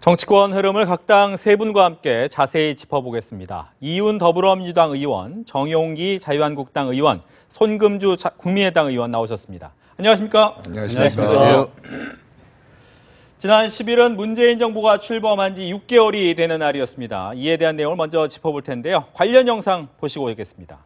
정치권 흐름을 각 당 세 분과 함께 자세히 짚어보겠습니다. 이윤 더불어민주당 의원, 정용기 자유한국당 의원, 손금주 국민의당 의원 나오셨습니다. 안녕하십니까? 안녕하십니까? 지난 10일은 문재인 정부가 출범한 지 6개월이 되는 날이었습니다. 이에 대한 내용을 먼저 짚어볼 텐데요. 관련 영상 보시고 오겠습니다.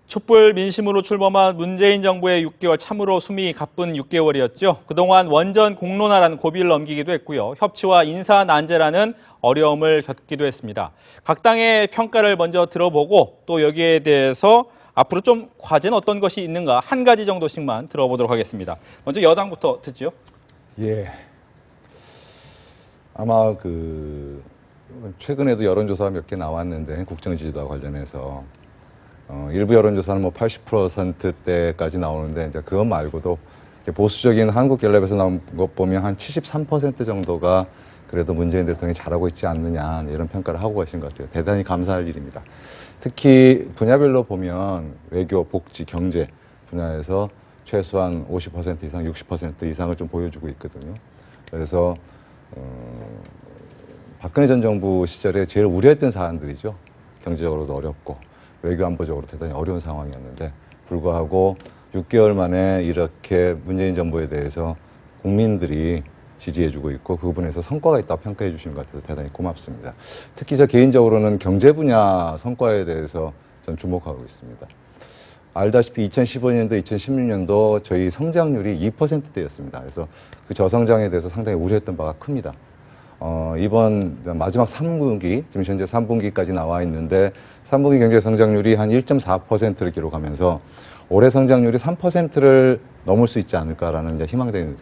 촛불 민심으로 출범한 문재인 정부의 6개월 참으로 숨이 가쁜 6개월이었죠. 그동안 원전 공론화라는 고비를 넘기기도 했고요. 협치와 인사 난제라는 어려움을 겪기도 했습니다. 각 당의 평가를 먼저 들어보고 또 여기에 대해서 앞으로 좀 과제는 어떤 것이 있는가 한 가지 정도씩만 들어보도록 하겠습니다. 먼저 여당부터 듣죠. 예. 아마 최근에도 여론조사 몇 개 나왔는데 국정지지도와 관련해서 일부 여론조사는 뭐 80%대까지 나오는데 이제 그것 말고도 보수적인 한국갤럽에서 나온 것 보면 한 73% 정도가 그래도 문재인 대통령이 잘하고 있지 않느냐 이런 평가를 하고 계신 것 같아요. 대단히 감사할 일입니다. 특히 분야별로 보면 외교, 복지, 경제 분야에서 최소한 50% 이상, 60% 이상을 좀 보여주고 있거든요. 그래서 박근혜 전 정부 시절에 제일 우려했던 사안들이죠. 경제적으로도 어렵고 외교안보적으로 대단히 어려운 상황이었는데 불구하고 6개월 만에 이렇게 문재인 정부에 대해서 국민들이 지지해주고 있고 그 부분에서 성과가 있다고 평가해 주시는 것 같아서 대단히 고맙습니다. 특히 저 개인적으로는 경제 분야 성과에 대해서 전 주목하고 있습니다. 알다시피 2015년도, 2016년도 저희 성장률이 2%대였습니다. 그래서 그 저성장에 대해서 상당히 우려했던 바가 큽니다. 이번 마지막 3분기, 지금 현재 3분기까지 나와 있는데 3분기 경제 성장률이 한 1.4%를 기록하면서 올해 성장률이 3%를 넘을 수 있지 않을까라는 이제 희망적인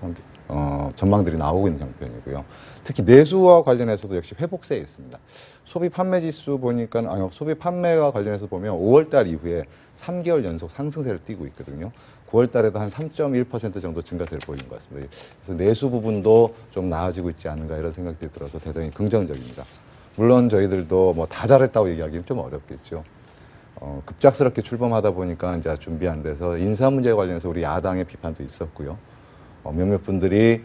전망들이 나오고 있는 형편이고요. 특히 내수와 관련해서도 역시 회복세에 있습니다. 소비 판매 지수 보니까, 소비 판매와 관련해서 보면 5월 달 이후에 3개월 연속 상승세를 띠고 있거든요. 9월 달에도 한 3.1% 정도 증가세를 보이는 것 같습니다. 그래서 내수 부분도 좀 나아지고 있지 않은가 이런 생각들이 들어서 대단히 긍정적입니다. 물론 저희들도 뭐 다 잘했다고 얘기하기는 좀 어렵겠죠. 급작스럽게 출범하다 보니까 이제 준비 안 돼서 인사 문제에 관련해서 우리 야당의 비판도 있었고요. 몇몇 분들이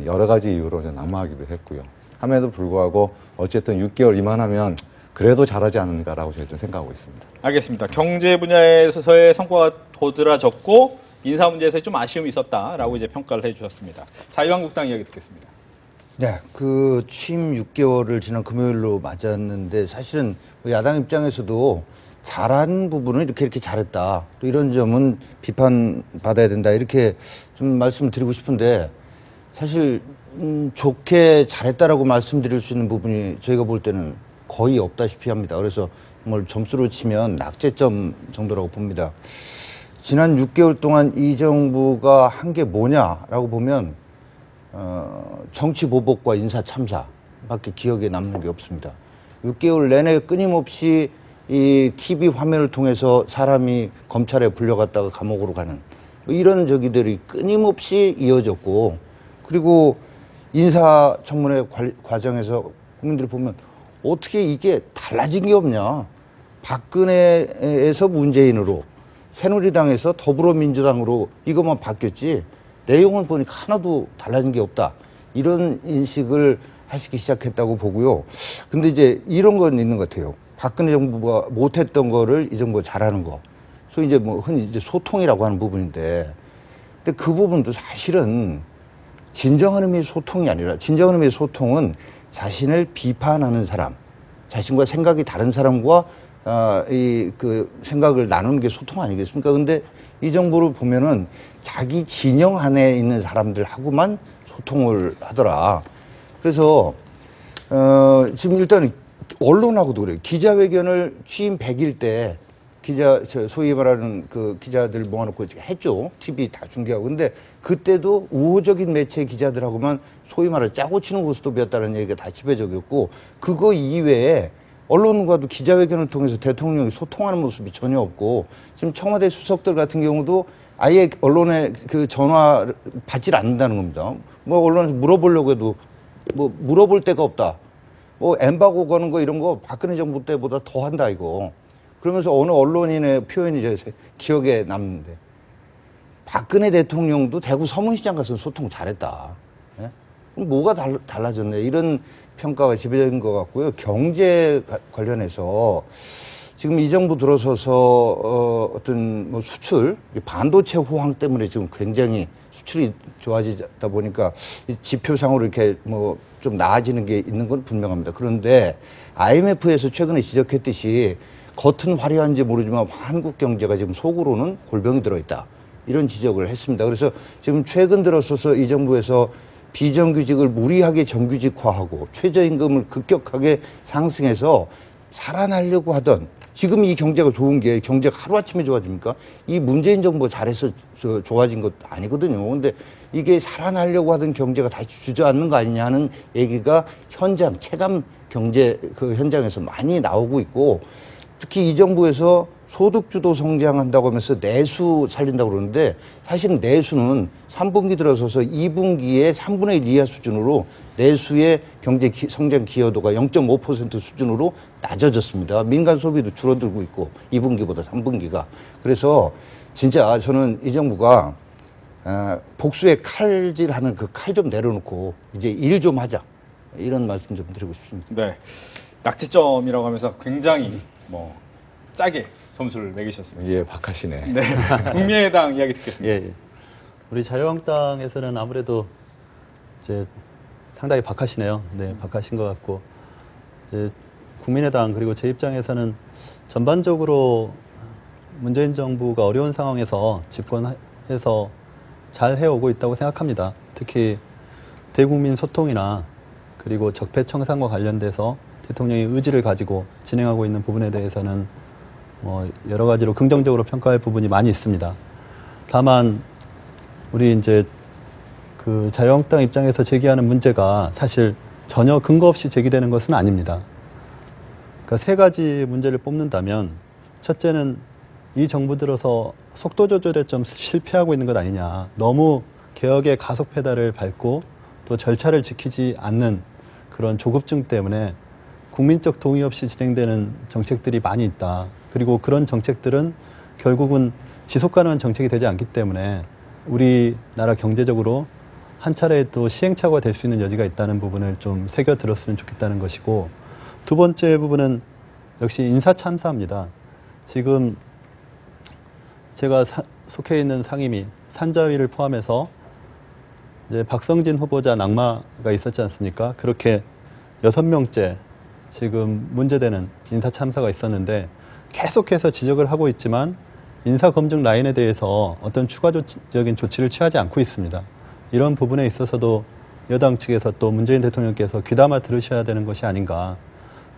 여러 가지 이유로 난무하기도 했고요. 함에도 불구하고 어쨌든 6개월 이만하면 그래도 잘하지 않는가라고 저희들은 생각하고 있습니다. 알겠습니다. 경제 분야에서의 성과가 도드라졌고 인사 문제에서 좀 아쉬움이 있었다라고 이제 평가를 해주셨습니다. 자유한국당 이야기 듣겠습니다. 네, 취임 6개월을 지난 금요일로 맞았는데 사실은 야당 입장에서도 잘한 부분은 이렇게 잘했다. 또 이런 점은 비판받아야 된다. 이렇게 좀 말씀드리고 싶은데 사실 좋게 잘했다라고 말씀드릴 수 있는 부분이 저희가 볼 때는 거의 없다시피 합니다. 그래서 뭘 점수로 치면 낙제점 정도라고 봅니다. 지난 6개월 동안 이 정부가 한 게 뭐냐라고 보면 정치 보복과 인사 참사밖에 기억에 남는 게 없습니다. 6개월 내내 끊임없이 이 TV 화면을 통해서 사람이 검찰에 불려갔다가 감옥으로 가는 이런 저기들이 끊임없이 이어졌고, 그리고 인사청문회 과정에서 국민들이 보면 어떻게 이게 달라진 게 없냐. 박근혜에서 문재인으로, 새누리당에서 더불어민주당으로 이것만 바뀌었지 내용을 보니까 하나도 달라진 게 없다. 이런 인식을 하시기 시작했다고 보고요. 근데 이제 이런 건 있는 것 같아요. 박근혜 정부가 못했던 거를 이 정부가 잘하는 거. 소위 이제 흔히 이제 소통이라고 하는 부분인데, 근데 그 부분도 사실은 진정한 의미의 소통이 아니라, 진정한 의미의 소통은 자신을 비판하는 사람, 자신과 생각이 다른 사람과 생각을 나누는 게 소통 아니겠습니까? 근데 이 정부를 보면은 자기 진영 안에 있는 사람들하고만 소통을 하더라. 그래서 지금 일단 언론하고도 그래요. 기자회견을 취임 100일 때 소위 말하는 그 기자들 모아놓고 했죠. TV 다 중계하고. 근데 그때도 우호적인 매체 기자들하고만 소위 말해 짜고 치는 고스톱이었다는 얘기가 다 지배적이었고, 그거 이외에 언론과도 기자회견을 통해서 대통령이 소통하는 모습이 전혀 없고 지금 청와대 수석들 같은 경우도 아예 언론에 그 전화 받질 않는다는 겁니다. 뭐 언론에서 물어보려고 해도 뭐 물어볼 데가 없다. 뭐 엠바고 거는 거 이런 거 박근혜 정부 때보다 더 한다 이거. 그러면서 어느 언론인의 표현이 제 기억에 남는데 박근혜 대통령도 대구 서문시장 가서 소통 잘했다. 예? 그럼 뭐가 달라졌네. 이런 평가가 지배적인 것 같고요. 경제 관련해서 지금 이 정부 들어서서 어떤 뭐 수출, 반도체 호황 때문에 지금 굉장히 수출이 좋아지다 보니까 이 지표상으로 이렇게 뭐 좀 나아지는 게 있는 건 분명합니다. 그런데 IMF에서 최근에 지적했듯이 겉은 화려한지 모르지만 한국 경제가 지금 속으로는 골병이 들어있다. 이런 지적을 했습니다. 그래서 지금 최근 들어서서 이 정부에서 비정규직을 무리하게 정규직화하고 최저임금을 급격하게 상승해서 살아나려고 하던 지금 이 경제가 좋은 게 경제가 하루아침에 좋아집니까? 이 문재인 정부 잘해서 좋아진 것도 아니거든요. 근데 이게 살아나려고 하던 경제가 다시 주저앉는 거 아니냐는 얘기가 현장, 체감 경제 그 현장에서 많이 나오고 있고 특히 이 정부에서 소득주도 성장한다고 하면서 내수 살린다고 그러는데 사실은 내수는 3분기 들어서서 2분기에 3분의 1 이하 수준으로 내수의 경제 성장 기여도가 0.5% 수준으로 낮아졌습니다. 민간 소비도 줄어들고 있고 2분기보다 3분기가. 그래서 진짜 저는 이 정부가 복수의 칼질하는 그 칼 좀 내려놓고 이제 일 좀 하자. 이런 말씀 좀 드리고 싶습니다. 네. 낙지점이라고 하면서 굉장히 뭐 짜게 점수를 매기셨습니다. 예, 박하시네. 네. 국민의당 이야기 듣겠습니다. 예, 예. 우리 자유한국당에서는 아무래도 이제 상당히 박하시네요. 네, 박하신 것 같고 이제 국민의당 그리고 제 입장에서는 전반적으로 문재인 정부가 어려운 상황에서 집권해서 잘 해오고 있다고 생각합니다. 특히 대국민 소통이나 그리고 적폐청산과 관련돼서 대통령이 의지를 가지고 진행하고 있는 부분에 대해서는 여러 가지로 긍정적으로 평가할 부분이 많이 있습니다. 다만 우리 이제 그 자유한국당 입장에서 제기하는 문제가 사실 전혀 근거 없이 제기되는 것은 아닙니다. 그러니까 세 가지 문제를 뽑는다면 첫째는 이 정부 들어서 속도 조절에 좀 실패하고 있는 것 아니냐. 너무 개혁의 가속 페달을 밟고 또 절차를 지키지 않는 그런 조급증 때문에 국민적 동의 없이 진행되는 정책들이 많이 있다. 그리고 그런 정책들은 결국은 지속 가능한 정책이 되지 않기 때문에 우리나라 경제적으로 한 차례 또 시행착오가 될 수 있는 여지가 있다는 부분을 좀 새겨 들었으면 좋겠다는 것이고 두 번째 부분은 역시 인사 참사입니다. 지금 제가 속해 있는 상임위 산자위를 포함해서 이제 박성진 후보자 낙마가 있었지 않습니까? 그렇게 6명째 지금 문제되는 인사 참사가 있었는데 계속해서 지적을 하고 있지만 인사 검증 라인에 대해서 어떤 추가적인 조치를 취하지 않고 있습니다. 이런 부분에 있어서도 여당 측에서 또 문재인 대통령께서 귀담아 들으셔야 되는 것이 아닌가.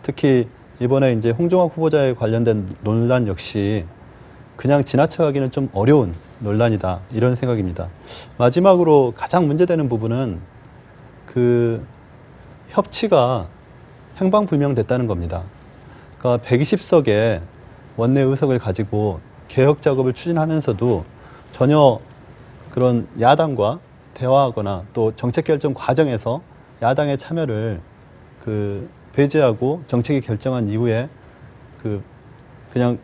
특히 이번에 이제 홍종학 후보자에 관련된 논란 역시 그냥 지나쳐가기는 좀 어려운 논란이다. 이런 생각입니다. 마지막으로 가장 문제되는 부분은 그 협치가 행방불명됐다는 겁니다. 그러니까 120석의 원내 의석을 가지고 개혁 작업을 추진하면서도 전혀 그런 야당과 대화하거나 또 정책 결정 과정에서 야당의 참여를 배제하고 정책이 결정한 이후에 그냥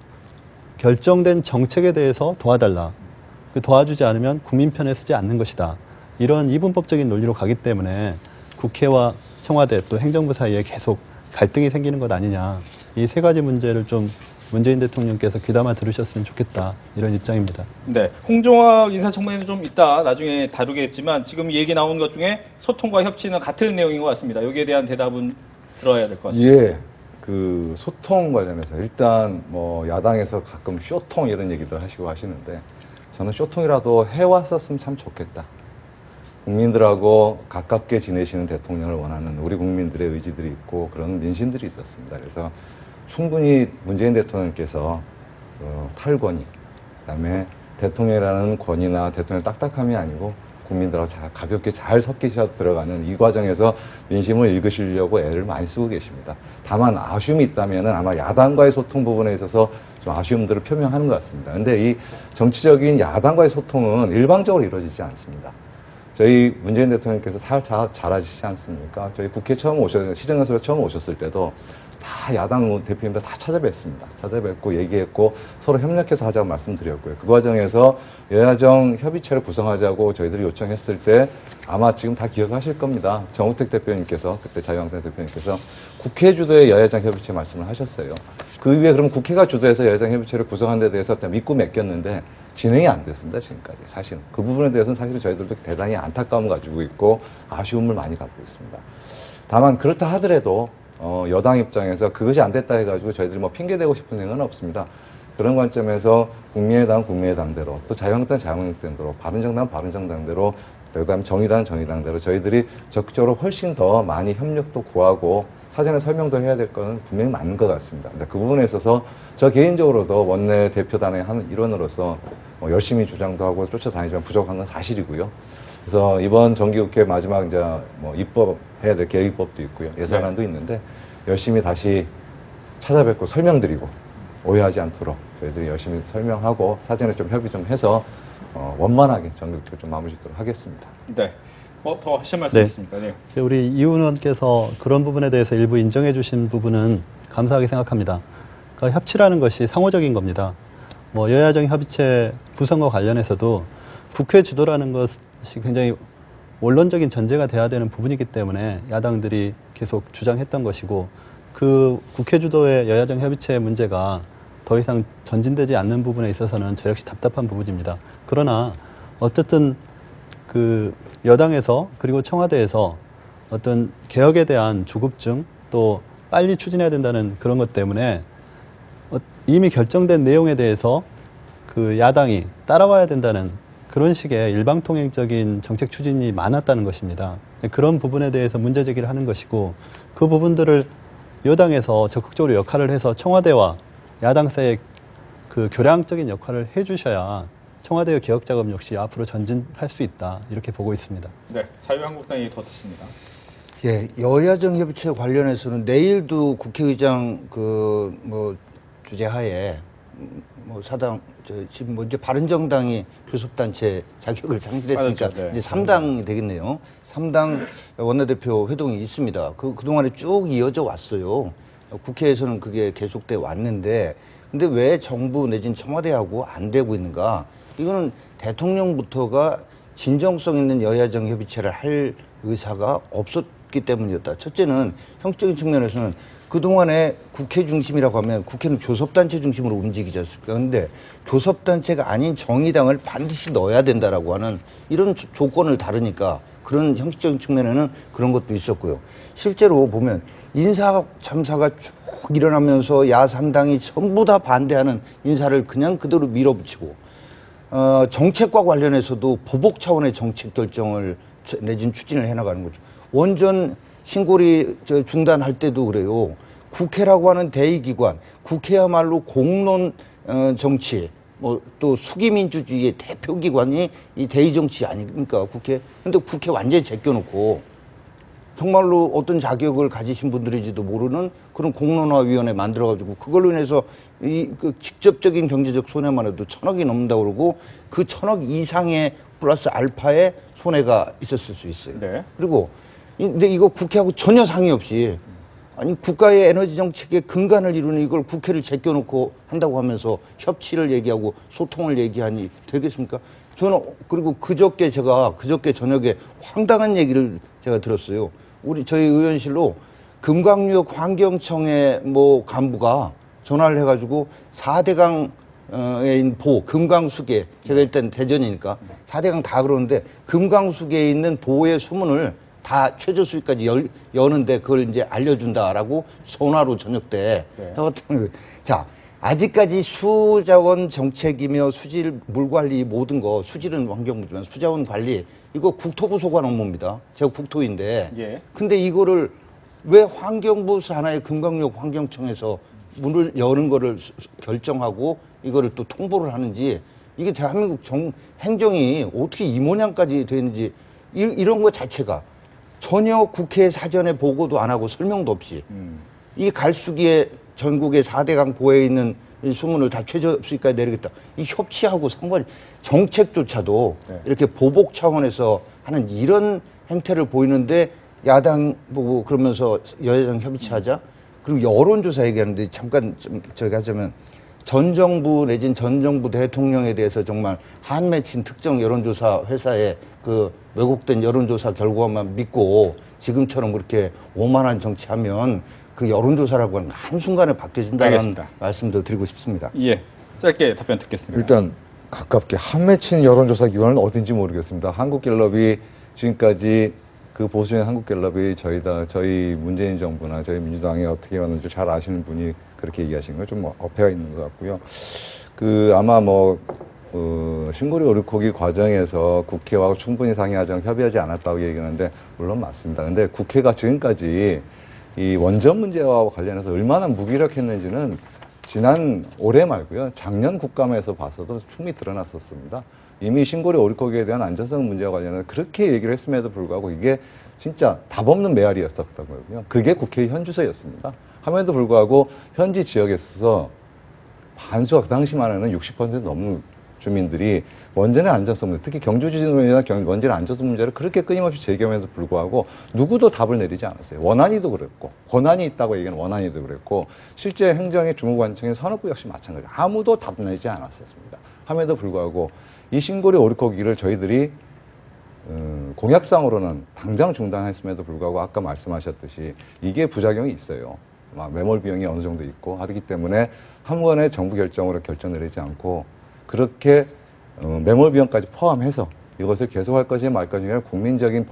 결정된 정책에 대해서 도와달라. 도와주지 않으면 국민 편에 서지 않는 것이다. 이런 이분법적인 논리로 가기 때문에 국회와 청와대 또 행정부 사이에 계속 갈등이 생기는 것 아니냐. 이 세 가지 문제를 좀 문재인 대통령께서 귀담아 들으셨으면 좋겠다. 이런 입장입니다. 네. 홍종학 인사청문회는 좀 이따 나중에 다루겠지만 지금 얘기 나온 것 중에 소통과 협치는 같은 내용인 것 같습니다. 여기에 대한 대답은 들어야 될 것 같습니다. 예, 그 소통 관련해서 일단 뭐 야당에서 가끔 쇼통 이런 얘기들 하시고 하시는데 저는 쇼통이라도 해왔었으면 참 좋겠다. 국민들하고 가깝게 지내시는 대통령을 원하는 우리 국민들의 의지들이 있고 그런 민심들이 있었습니다. 그래서 충분히 문재인 대통령께서 탈권위, 그다음에 대통령이라는 권위나 대통령의 딱딱함이 아니고 국민들하고 가볍게 잘 섞이셔 들어가는 이 과정에서 민심을 읽으시려고 애를 많이 쓰고 계십니다. 다만 아쉬움이 있다면은 아마 야당과의 소통 부분에 있어서 좀 아쉬움들을 표명하는 것 같습니다. 근데 이 정치적인 야당과의 소통은 일방적으로 이루어지지 않습니다. 저희 문재인 대통령께서 잘 아시지 않습니까? 저희 국회 시정연설에 처음 오셨을 때도 다 야당 대표님들 다 찾아뵀습니다. 찾아뵙고 얘기했고 서로 협력해서 하자고 말씀드렸고요. 그 과정에서 여야정 협의체를 구성하자고 저희들이 요청했을 때 아마 지금 다 기억하실 겁니다. 정우택 대표님께서 그때 자유한국당 대표님께서 국회 주도의 여야정 협의체 말씀을 하셨어요. 그 이후에 그럼 국회가 주도해서 여야정 협의체를 구성하는 데 대해서 믿고 맡겼는데 진행이 안 됐습니다. 지금까지 사실은 그 부분에 대해서는 사실은 저희들도 대단히 안타까움을 가지고 있고 아쉬움을 많이 갖고 있습니다. 다만 그렇다 하더라도 여당 입장에서 그것이 안 됐다 해가지고 저희들이 뭐 핑계대고 싶은 생각은 없습니다. 그런 관점에서 국민의당대로 또 자유한국당대로 바른정당대로 그다음에 정의당대로 저희들이 적극적으로 훨씬 더 많이 협력도 구하고 사전에 설명도 해야 될 건 분명히 맞는 것 같습니다. 근데 그 부분에 있어서 저 개인적으로도 원내 대표단의 한 일원으로서 열심히 주장도 하고 쫓아다니지만 부족한 건 사실이고요. 그래서 이번 정기국회 마지막 이제 뭐 입법해야 될 계획법도 있고요. 예산안도 있는데 열심히 다시 찾아뵙고 설명드리고 오해하지 않도록 저희들이 열심히 설명하고 사전에 좀 협의 좀 해서 원만하게 정기국회 좀 마무리 짓도록 하겠습니다. 네. 뭐 더 하실 말씀 있습니까? 네. 우리 이 의원께서 그런 부분에 대해서 일부 인정해 주신 부분은 감사하게 생각합니다. 그러니까 협치라는 것이 상호적인 겁니다. 뭐 여야정 협의체 구성과 관련해서도 국회 주도라는 것이 굉장히 원론적인 전제가 돼야 되는 부분이기 때문에 야당들이 계속 주장했던 것이고 그 국회 주도의 여야정 협의체 문제가 더 이상 전진되지 않는 부분에 있어서는 저 역시 답답한 부분입니다. 그러나 어쨌든 그 여당에서 그리고 청와대에서 어떤 개혁에 대한 조급증 또 빨리 추진해야 된다는 그런 것 때문에 이미 결정된 내용에 대해서 그 야당이 따라와야 된다는 그런 식의 일방통행적인 정책 추진이 많았다는 것입니다. 그런 부분에 대해서 문제 제기를 하는 것이고 그 부분들을 여당에서 적극적으로 역할을 해서 청와대와 야당 사이에 그 교량적인 역할을 해주셔야 청와대의 개혁 작업 역시 앞으로 전진할 수 있다 이렇게 보고 있습니다. 네, 자유한국당이 더 듣습니다. 예, 여야정 협의체 관련해서는 내일도 국회의장 주재하에 지금 이제 바른정당이 교섭단체 자격을 상실했으니까 맞았죠, 네. 이제 3당이 되겠네요. 3당 원내대표 회동이 있습니다. 그동안에 쭉 이어져 왔어요. 국회에서는 그게 계속돼 왔는데 근데 왜 정부 내진 청와대하고 안 되고 있는가? 이거는 대통령부터가 진정성 있는 여야정 협의체를 할 의사가 없었기 때문이었다. 첫째는 형식적인 측면에서는 그동안에 국회 중심이라고 하면 국회는 교섭단체 중심으로 움직이지 않습니까? 그런데 교섭단체가 아닌 정의당을 반드시 넣어야 된다라고 하는 이런 조건을 다루니까 그런 형식적인 측면에는 그런 것도 있었고요. 실제로 보면 인사 참사가 쭉 일어나면서 야3당이 전부 다 반대하는 인사를 그냥 그대로 밀어붙이고 정책과 관련해서도 보복 차원의 정책 결정을 내진 추진을 해나가는 거죠. 원전 신고리 중단할 때도 그래요. 국회라고 하는 대의기관, 국회야말로 공론 정치, 또 수기민주주의의 대표기관이 이 대의정치 아닙니까, 국회? 근데 국회 완전히 제껴놓고 정말로 어떤 자격을 가지신 분들인지도 모르는 그런 공론화위원회 만들어가지고 그걸로 인해서 그 직접적인 경제적 손해만 해도 1,000억이 넘는다고 그러고 그 1,000억 이상의 플러스 알파의 손해가 있었을 수 있어요. 네. 그리고 근데 이거 국회하고 전혀 상의 없이 아니 국가의 에너지 정책의 근간을 이루는 이걸 국회를 제껴놓고 한다고 하면서 협치를 얘기하고 소통을 얘기하니 되겠습니까? 저는 그리고 그저께 저녁에 황당한 얘기를 제가 들었어요. 저희 의원실로 금강유역 환경청의 간부가 전화를 해가지고 4대강에 있는 금강수계, 제가 일단 대전이니까 4대강 다 그러는데 금강수계에 있는 보호의 수문을 다 최저수위까지 여는데 그걸 이제 알려준다라고 전화로 저녁 때 해왔던 거예요. 자, 아직까지 수자원 정책이며 수질 물 관리 모든 거 수질은 환경부지만 수자원 관리 이거 국토부 소관 업무입니다. 제가 국토인데. 예. 근데 이거를 왜 환경부 산하의 금강역 환경청에서 문을 여는 거를 결정하고 이거를 또 통보를 하는지 이게 대한민국 행정이 어떻게 이 모양까지 되는지 이런 거 자체가 전혀 국회 사전에 보고도 안 하고 설명도 없이 이 갈수기에 전국의 4대강 보에 있는 이 수문을 다 최저수위까지 내리겠다. 이 협치하고 상관이 정책조차도 네. 이렇게 보복 차원에서 하는 이런 행태를 보이는데 야당 보고 그러면서 여야정 협치하자. 그리고 여론조사 얘기하는데 잠깐 좀 저기 하자면 전 정부 내진 전 정부 대통령에 대해서 정말 한 맺힌 특정 여론조사 회사의 그 왜곡된 여론조사 결과만 믿고 지금처럼 그렇게 오만한 정치하면 그 여론조사라고 하는 건 한순간에 바뀌어진다는 알겠습니다. 말씀도 드리고 싶습니다. 예, 짧게 답변 듣겠습니다. 일단 가깝게 한 맺힌 여론조사 기관은 어딘지 모르겠습니다. 한국갤럽이 지금까지 그 보수인 한국갤럽이 저희 문재인 정부나 저희 민주당이 어떻게 왔는지 잘 아시는 분이 그렇게 얘기하신 거 좀 어폐가 있는 것 같고요. 아마 신고리 오르코기 과정에서 국회와 충분히 상의하자고 협의하지 않았다고 얘기하는데 물론 맞습니다. 근데 국회가 지금까지 이 원전 문제와 관련해서 얼마나 무기력했는지는 지난 올해 말고요. 작년 국감에서 봤어도 충분히 드러났었습니다. 이미 신고리 오리코기에 대한 안전성 문제와 관련해서 그렇게 얘기를 했음에도 불구하고 이게 진짜 답 없는 메아리였었거든요. 그게 국회의 현주소였습니다. 함에도 불구하고 현지 지역에 있어서 반수가 그 당시만 해는 60% 넘는 주민들이 원전의 안전성 문제, 특히 경주지진으로 인한 원전의 안전성 문제를 그렇게 끊임없이 제기함에도 불구하고 누구도 답을 내리지 않았어요. 원안위도 그랬고, 권한이 있다고 얘기하는 원안위도 그랬고, 실제 행정의 주무관청인 산업부 역시 마찬가지. 아무도 답 내지 않았었습니다. 함에도 불구하고 이 신고리 오리코기를 저희들이 공약상으로는 당장 중단했음에도 불구하고 아까 말씀하셨듯이 이게 부작용이 있어요. 매몰 비용이 어느 정도 있고 하기 때문에 한 번에 정부 결정으로 결정 내리지 않고 그렇게 매몰 비용까지 포함해서 이것을 계속할 것이 말 것이 아니라 국민적인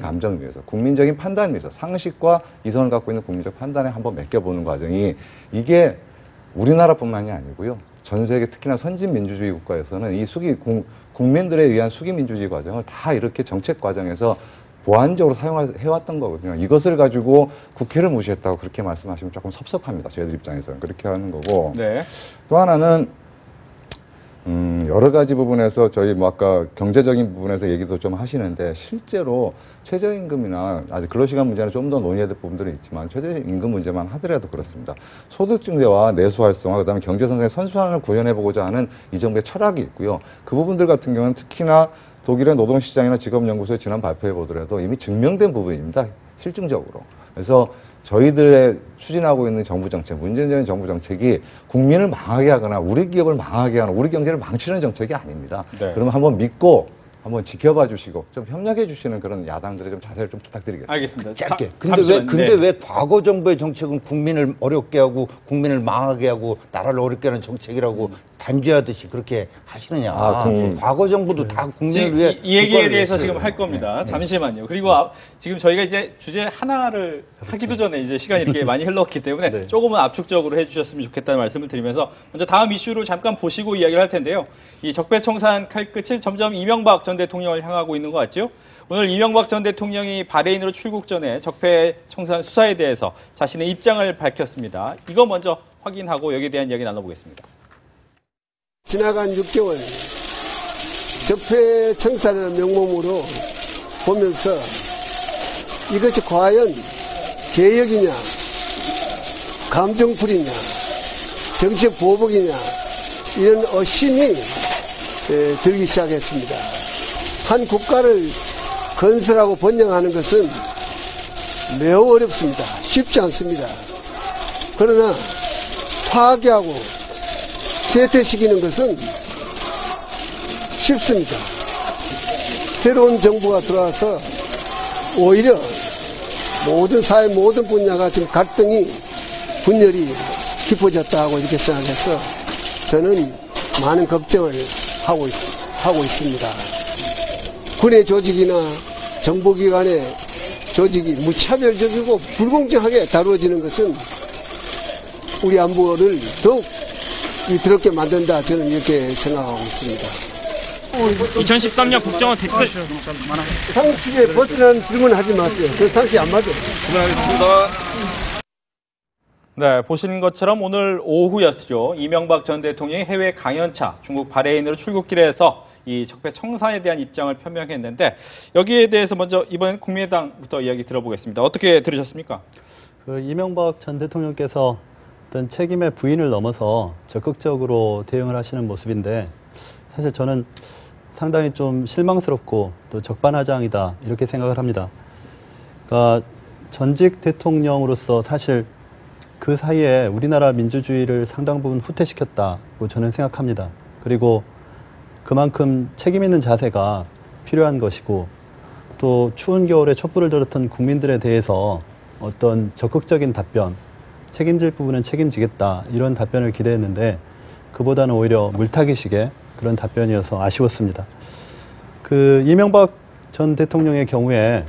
감정을 위해서, 국민적인 판단을 위해서 상식과 이성을 갖고 있는 국민적 판단에 한번 맡겨보는 과정이 이게 우리나라뿐만이 아니고요. 전 세계 특히나 선진 민주주의 국가에서는 이 국민들에 의한 수기 민주주의 과정을 다 이렇게 정책 과정에서 보완적으로 사용해왔던 거거든요. 이것을 가지고 국회를 무시했다고 그렇게 말씀하시면 조금 섭섭합니다. 저희들 입장에서는 그렇게 하는 거고. 네. 또 하나는 여러 가지 부분에서 저희 아까 경제적인 부분에서 얘기도 좀 하시는데 실제로 최저임금이나 아직 근로시간 문제는 좀 더 논의해야 될 부분들은 있지만 최저임금 문제만 하더라도 그렇습니다. 소득 증대와 내수 활성화, 그다음에 경제 선생의 선순환을 구현해보고자 하는 이 정부의 철학이 있고요. 그 부분들 같은 경우는 특히나 독일의 노동시장이나 직업연구소에 지난 발표해 보더라도 이미 증명된 부분입니다. 실증적으로. 그래서 저희들의 추진하고 있는 정부 정책, 문재인 정부 정책이 국민을 망하게 하거나 우리 기업을 망하게 하거나 우리 경제를 망치는 정책이 아닙니다. 네. 그러면 한번 믿고 한번 지켜봐 주시고 좀 협력해 주시는 그런 야당들의 좀 자세를 좀 부탁드리겠습니다. 알겠습니다. 짧게. 잠시만요. 근데 네. 왜 과거 정부의 정책은 국민을 어렵게 하고 국민을 망하게 하고 나라를 어렵게 하는 정책이라고 단죄하듯이 그렇게 하시느냐. 과거 정부도 다 국민을 지금 위해 이 얘기에 국가를 대해서 위해서요. 지금 할 겁니다. 네. 잠시만요. 그리고 지금 저희가 이제 주제 하나를 하기도 전에 이제 시간이 이렇게 많이 흘렀기 때문에 네. 조금은 압축적으로 해주셨으면 좋겠다는 말씀을 드리면서 먼저 다음 이슈로 잠깐 보시고 이야기를 할 텐데요. 이 적폐청산 칼끝이 점점 이명박 전 대통령을 향하고 있는 것 같죠? 오늘 이명박 전 대통령이 바레인으로 출국 전에 적폐청산 수사에 대해서 자신의 입장을 밝혔습니다. 이거 먼저 확인하고 여기에 대한 이야기 나눠보겠습니다. 지나간 6개월 적폐청산이라는 명목으로 보면서 이것이 과연 개혁이냐, 감정풀이냐, 정치적 보복이냐 이런 의심이 들기 시작했습니다. 한 국가를 건설하고 번영하는 것은 매우 어렵습니다. 쉽지 않습니다. 그러나 파괴하고 쇠퇴시키는 것은 쉽습니다. 새로운 정부가 들어와서 오히려 모든 사회 모든 분야가 지금 갈등이 분열이 깊어졌다고 이렇게 생각해서 저는 많은 걱정을 하고 있습니다. 군의 조직이나 정보기관의 조직이 무차별적이고 불공정하게 다루어지는 것은 우리 안보를 더욱 더럽게 만든다 저는 이렇게 생각하고 있습니다. 2013년 국정원 댓글 상식에 벗어난 질문을 하지 마세요. 그 상식 안 맞아요. 네, 보시는 것처럼 오늘 오후였죠. 이명박 전 대통령이 해외 강연차 중국 바레인으로 출국길에서 이 적폐 청산에 대한 입장을 표명했는데 여기에 대해서 먼저 이번엔 국민의당부터 이야기 들어보겠습니다. 어떻게 들으셨습니까? 그 이명박 전 대통령께서 어떤 책임의 부인을 넘어서 적극적으로 대응을 하시는 모습인데 사실 저는 상당히 좀 실망스럽고 또 적반하장이다 이렇게 생각을 합니다. 그러니까 전직 대통령으로서 사실 그 사이에 우리나라 민주주의를 상당 부분 후퇴시켰다고 저는 생각합니다. 그리고 그만큼 책임 있는 자세가 필요한 것이고 또 추운 겨울에 촛불을 들었던 국민들에 대해서 어떤 적극적인 답변, 책임질 부분은 책임지겠다 이런 답변을 기대했는데 그보다는 오히려 물타기식의 그런 답변이어서 아쉬웠습니다. 그 이명박 전 대통령의 경우에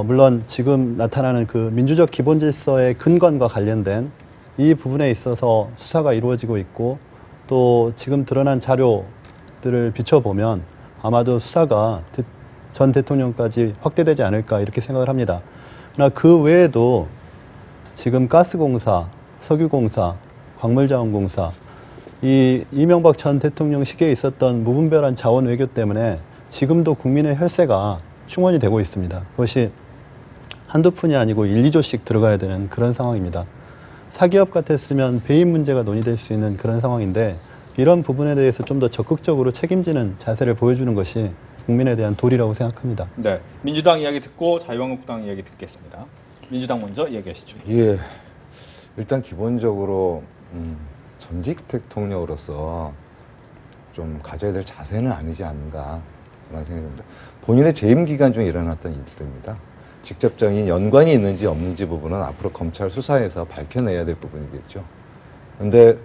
물론 지금 나타나는 그 민주적 기본 질서의 근간과 관련된 이 부분에 있어서 수사가 이루어지고 있고 또 지금 드러난 자료들을 비춰보면 아마도 수사가 전 대통령까지 확대되지 않을까 이렇게 생각을 합니다. 그러나 그 외에도 지금 가스공사, 석유공사, 광물자원공사 이 이명박 전 대통령 시기에 있었던 무분별한 자원 외교 때문에 지금도 국민의 혈세가 충원이 되고 있습니다. 그것이 한두 푼이 아니고 1, 2조씩 들어가야 되는 그런 상황입니다. 사기업 같았으면 배임 문제가 논의될 수 있는 그런 상황인데 이런 부분에 대해서 좀 더 적극적으로 책임지는 자세를 보여주는 것이 국민에 대한 도리라고 생각합니다. 네, 민주당 이야기 듣고 자유한국당 이야기 듣겠습니다. 민주당 먼저 이야기하시죠. 예, 일단 기본적으로 전직 대통령으로서 좀 가져야 될 자세는 아니지 않는가 그런 생각이 듭니다. 본인의 재임 기간 중에 일어났던 일들입니다. 직접적인 연관이 있는지 없는지 부분은 앞으로 검찰 수사에서 밝혀내야 될 부분이겠죠. 그런데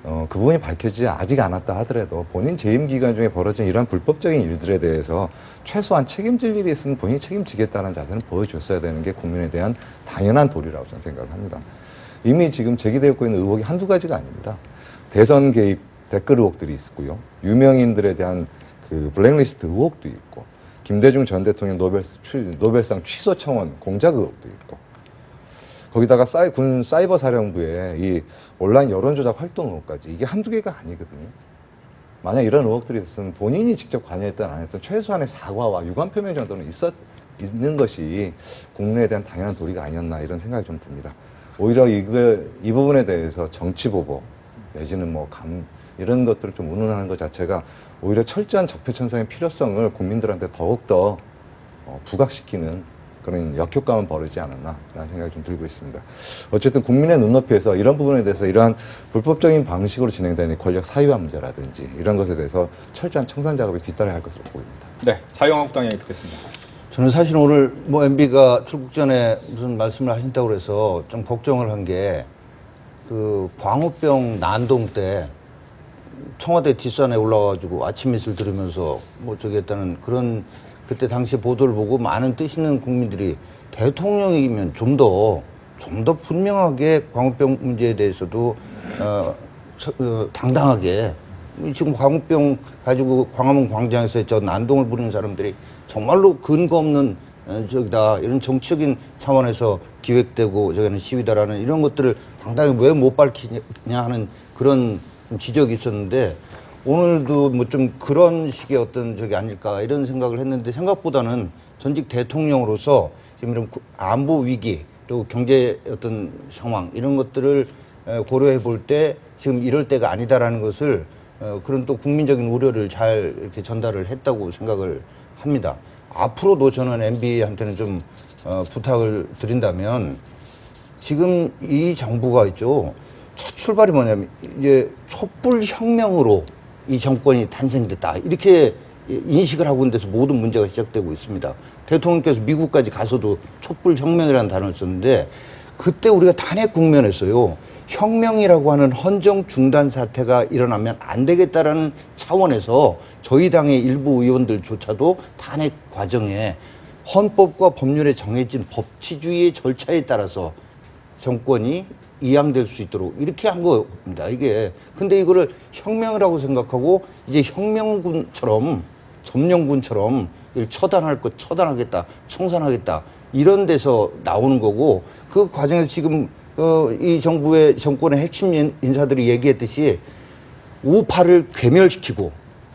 그 부분이 밝혀지지 아직 않았다 하더라도 본인 재임 기간 중에 벌어진 이러한 불법적인 일들에 대해서 최소한 책임질 일이 있으면 본인이 책임지겠다는 자세는 보여줬어야 되는 게 국민에 대한 당연한 도리라고 저는 생각을 합니다. 이미 지금 제기되고 있는 의혹이 한두 가지가 아닙니다. 대선 개입 댓글 의혹들이 있고요. 유명인들에 대한 그 블랙리스트 의혹도 있고 김대중 전 대통령 노벨상 취소 청원 공작 의혹도 있고 거기다가 군 사이버 사령부의 이 온라인 여론조작 활동 의혹까지 이게 한두 개가 아니거든요. 만약 이런 의혹들이 있으면 본인이 직접 관여했든 안 했든 최소한의 사과와 유감 표명 정도는 있는 것이 국민에 대한 당연한 도리가 아니었나 이런 생각이 좀 듭니다. 오히려 이 부분에 대해서 정치 보복 내지는 이런 것들을 좀 운운하는 것 자체가 오히려 철저한 적폐청산의 필요성을 국민들한테 더욱더 부각시키는 그런 역효과만 벌이지 않았나라는 생각이 좀 들고 있습니다. 어쨌든 국민의 눈높이에서 이런 부분에 대해서 이러한 불법적인 방식으로 진행되는 권력 사유화 문제라든지 이런 것에 대해서 철저한 청산 작업이 뒤따라야 할 것으로 보입니다. 네, 자유한국당 이야기 듣겠습니다. 저는 사실 오늘 MB가 출국 전에 무슨 말씀을 하신다고 그래서 좀 걱정을 한 게 그 광우병 난동 때 청와대 뒷산에 올라와가지고 아침 이슬 들으면서 저기 했다는 그런 그때 당시 보도를 보고 많은 뜻 있는 국민들이 대통령이면 좀 더 분명하게 광우병 문제에 대해서도 당당하게 지금 광우병 가지고 광화문 광장에서 저 난동을 부리는 사람들이 정말로 근거 없는 이런 정치적인 차원에서 기획되고 저기는 시위다라는 이런 것들을 당당히 왜 못 밝히냐 하는 그런 지적이 있었는데 오늘도 좀 그런 식의 어떤 저기 아닐까 이런 생각을 했는데 생각보다는 전직 대통령으로서 지금 이런 안보 위기 또 경제 어떤 상황 이런 것들을 고려해 볼 때 지금 이럴 때가 아니다라는 것을 그런 또 국민적인 우려를 잘 이렇게 전달을 했다고 생각을 합니다. 앞으로도 저는 MB한테는 좀 부탁을 드린다면 지금 이 정부가 있죠. 첫 출발이 뭐냐면 이제 촛불 혁명으로 이 정권이 탄생됐다 이렇게 인식을 하고 있는 데서 모든 문제가 시작되고 있습니다. 대통령께서 미국까지 가서도 촛불 혁명이라는 단어를 썼는데 그때 우리가 탄핵 국면에서요. 혁명이라고 하는 헌정 중단 사태가 일어나면 안 되겠다라는 차원에서 저희 당의 일부 의원들조차도 탄핵 과정에 헌법과 법률에 정해진 법치주의의 절차에 따라서 정권이 이양될 수 있도록 이렇게 한 겁니다. 이게 근데 이거를 혁명이라고 생각하고 이제 혁명군처럼 점령군처럼 처단할 것 처단하겠다, 청산하겠다 이런 데서 나오는 거고 그 과정에서 지금 이 정권의 핵심 인사들이 얘기했듯이 우파를 괴멸시키고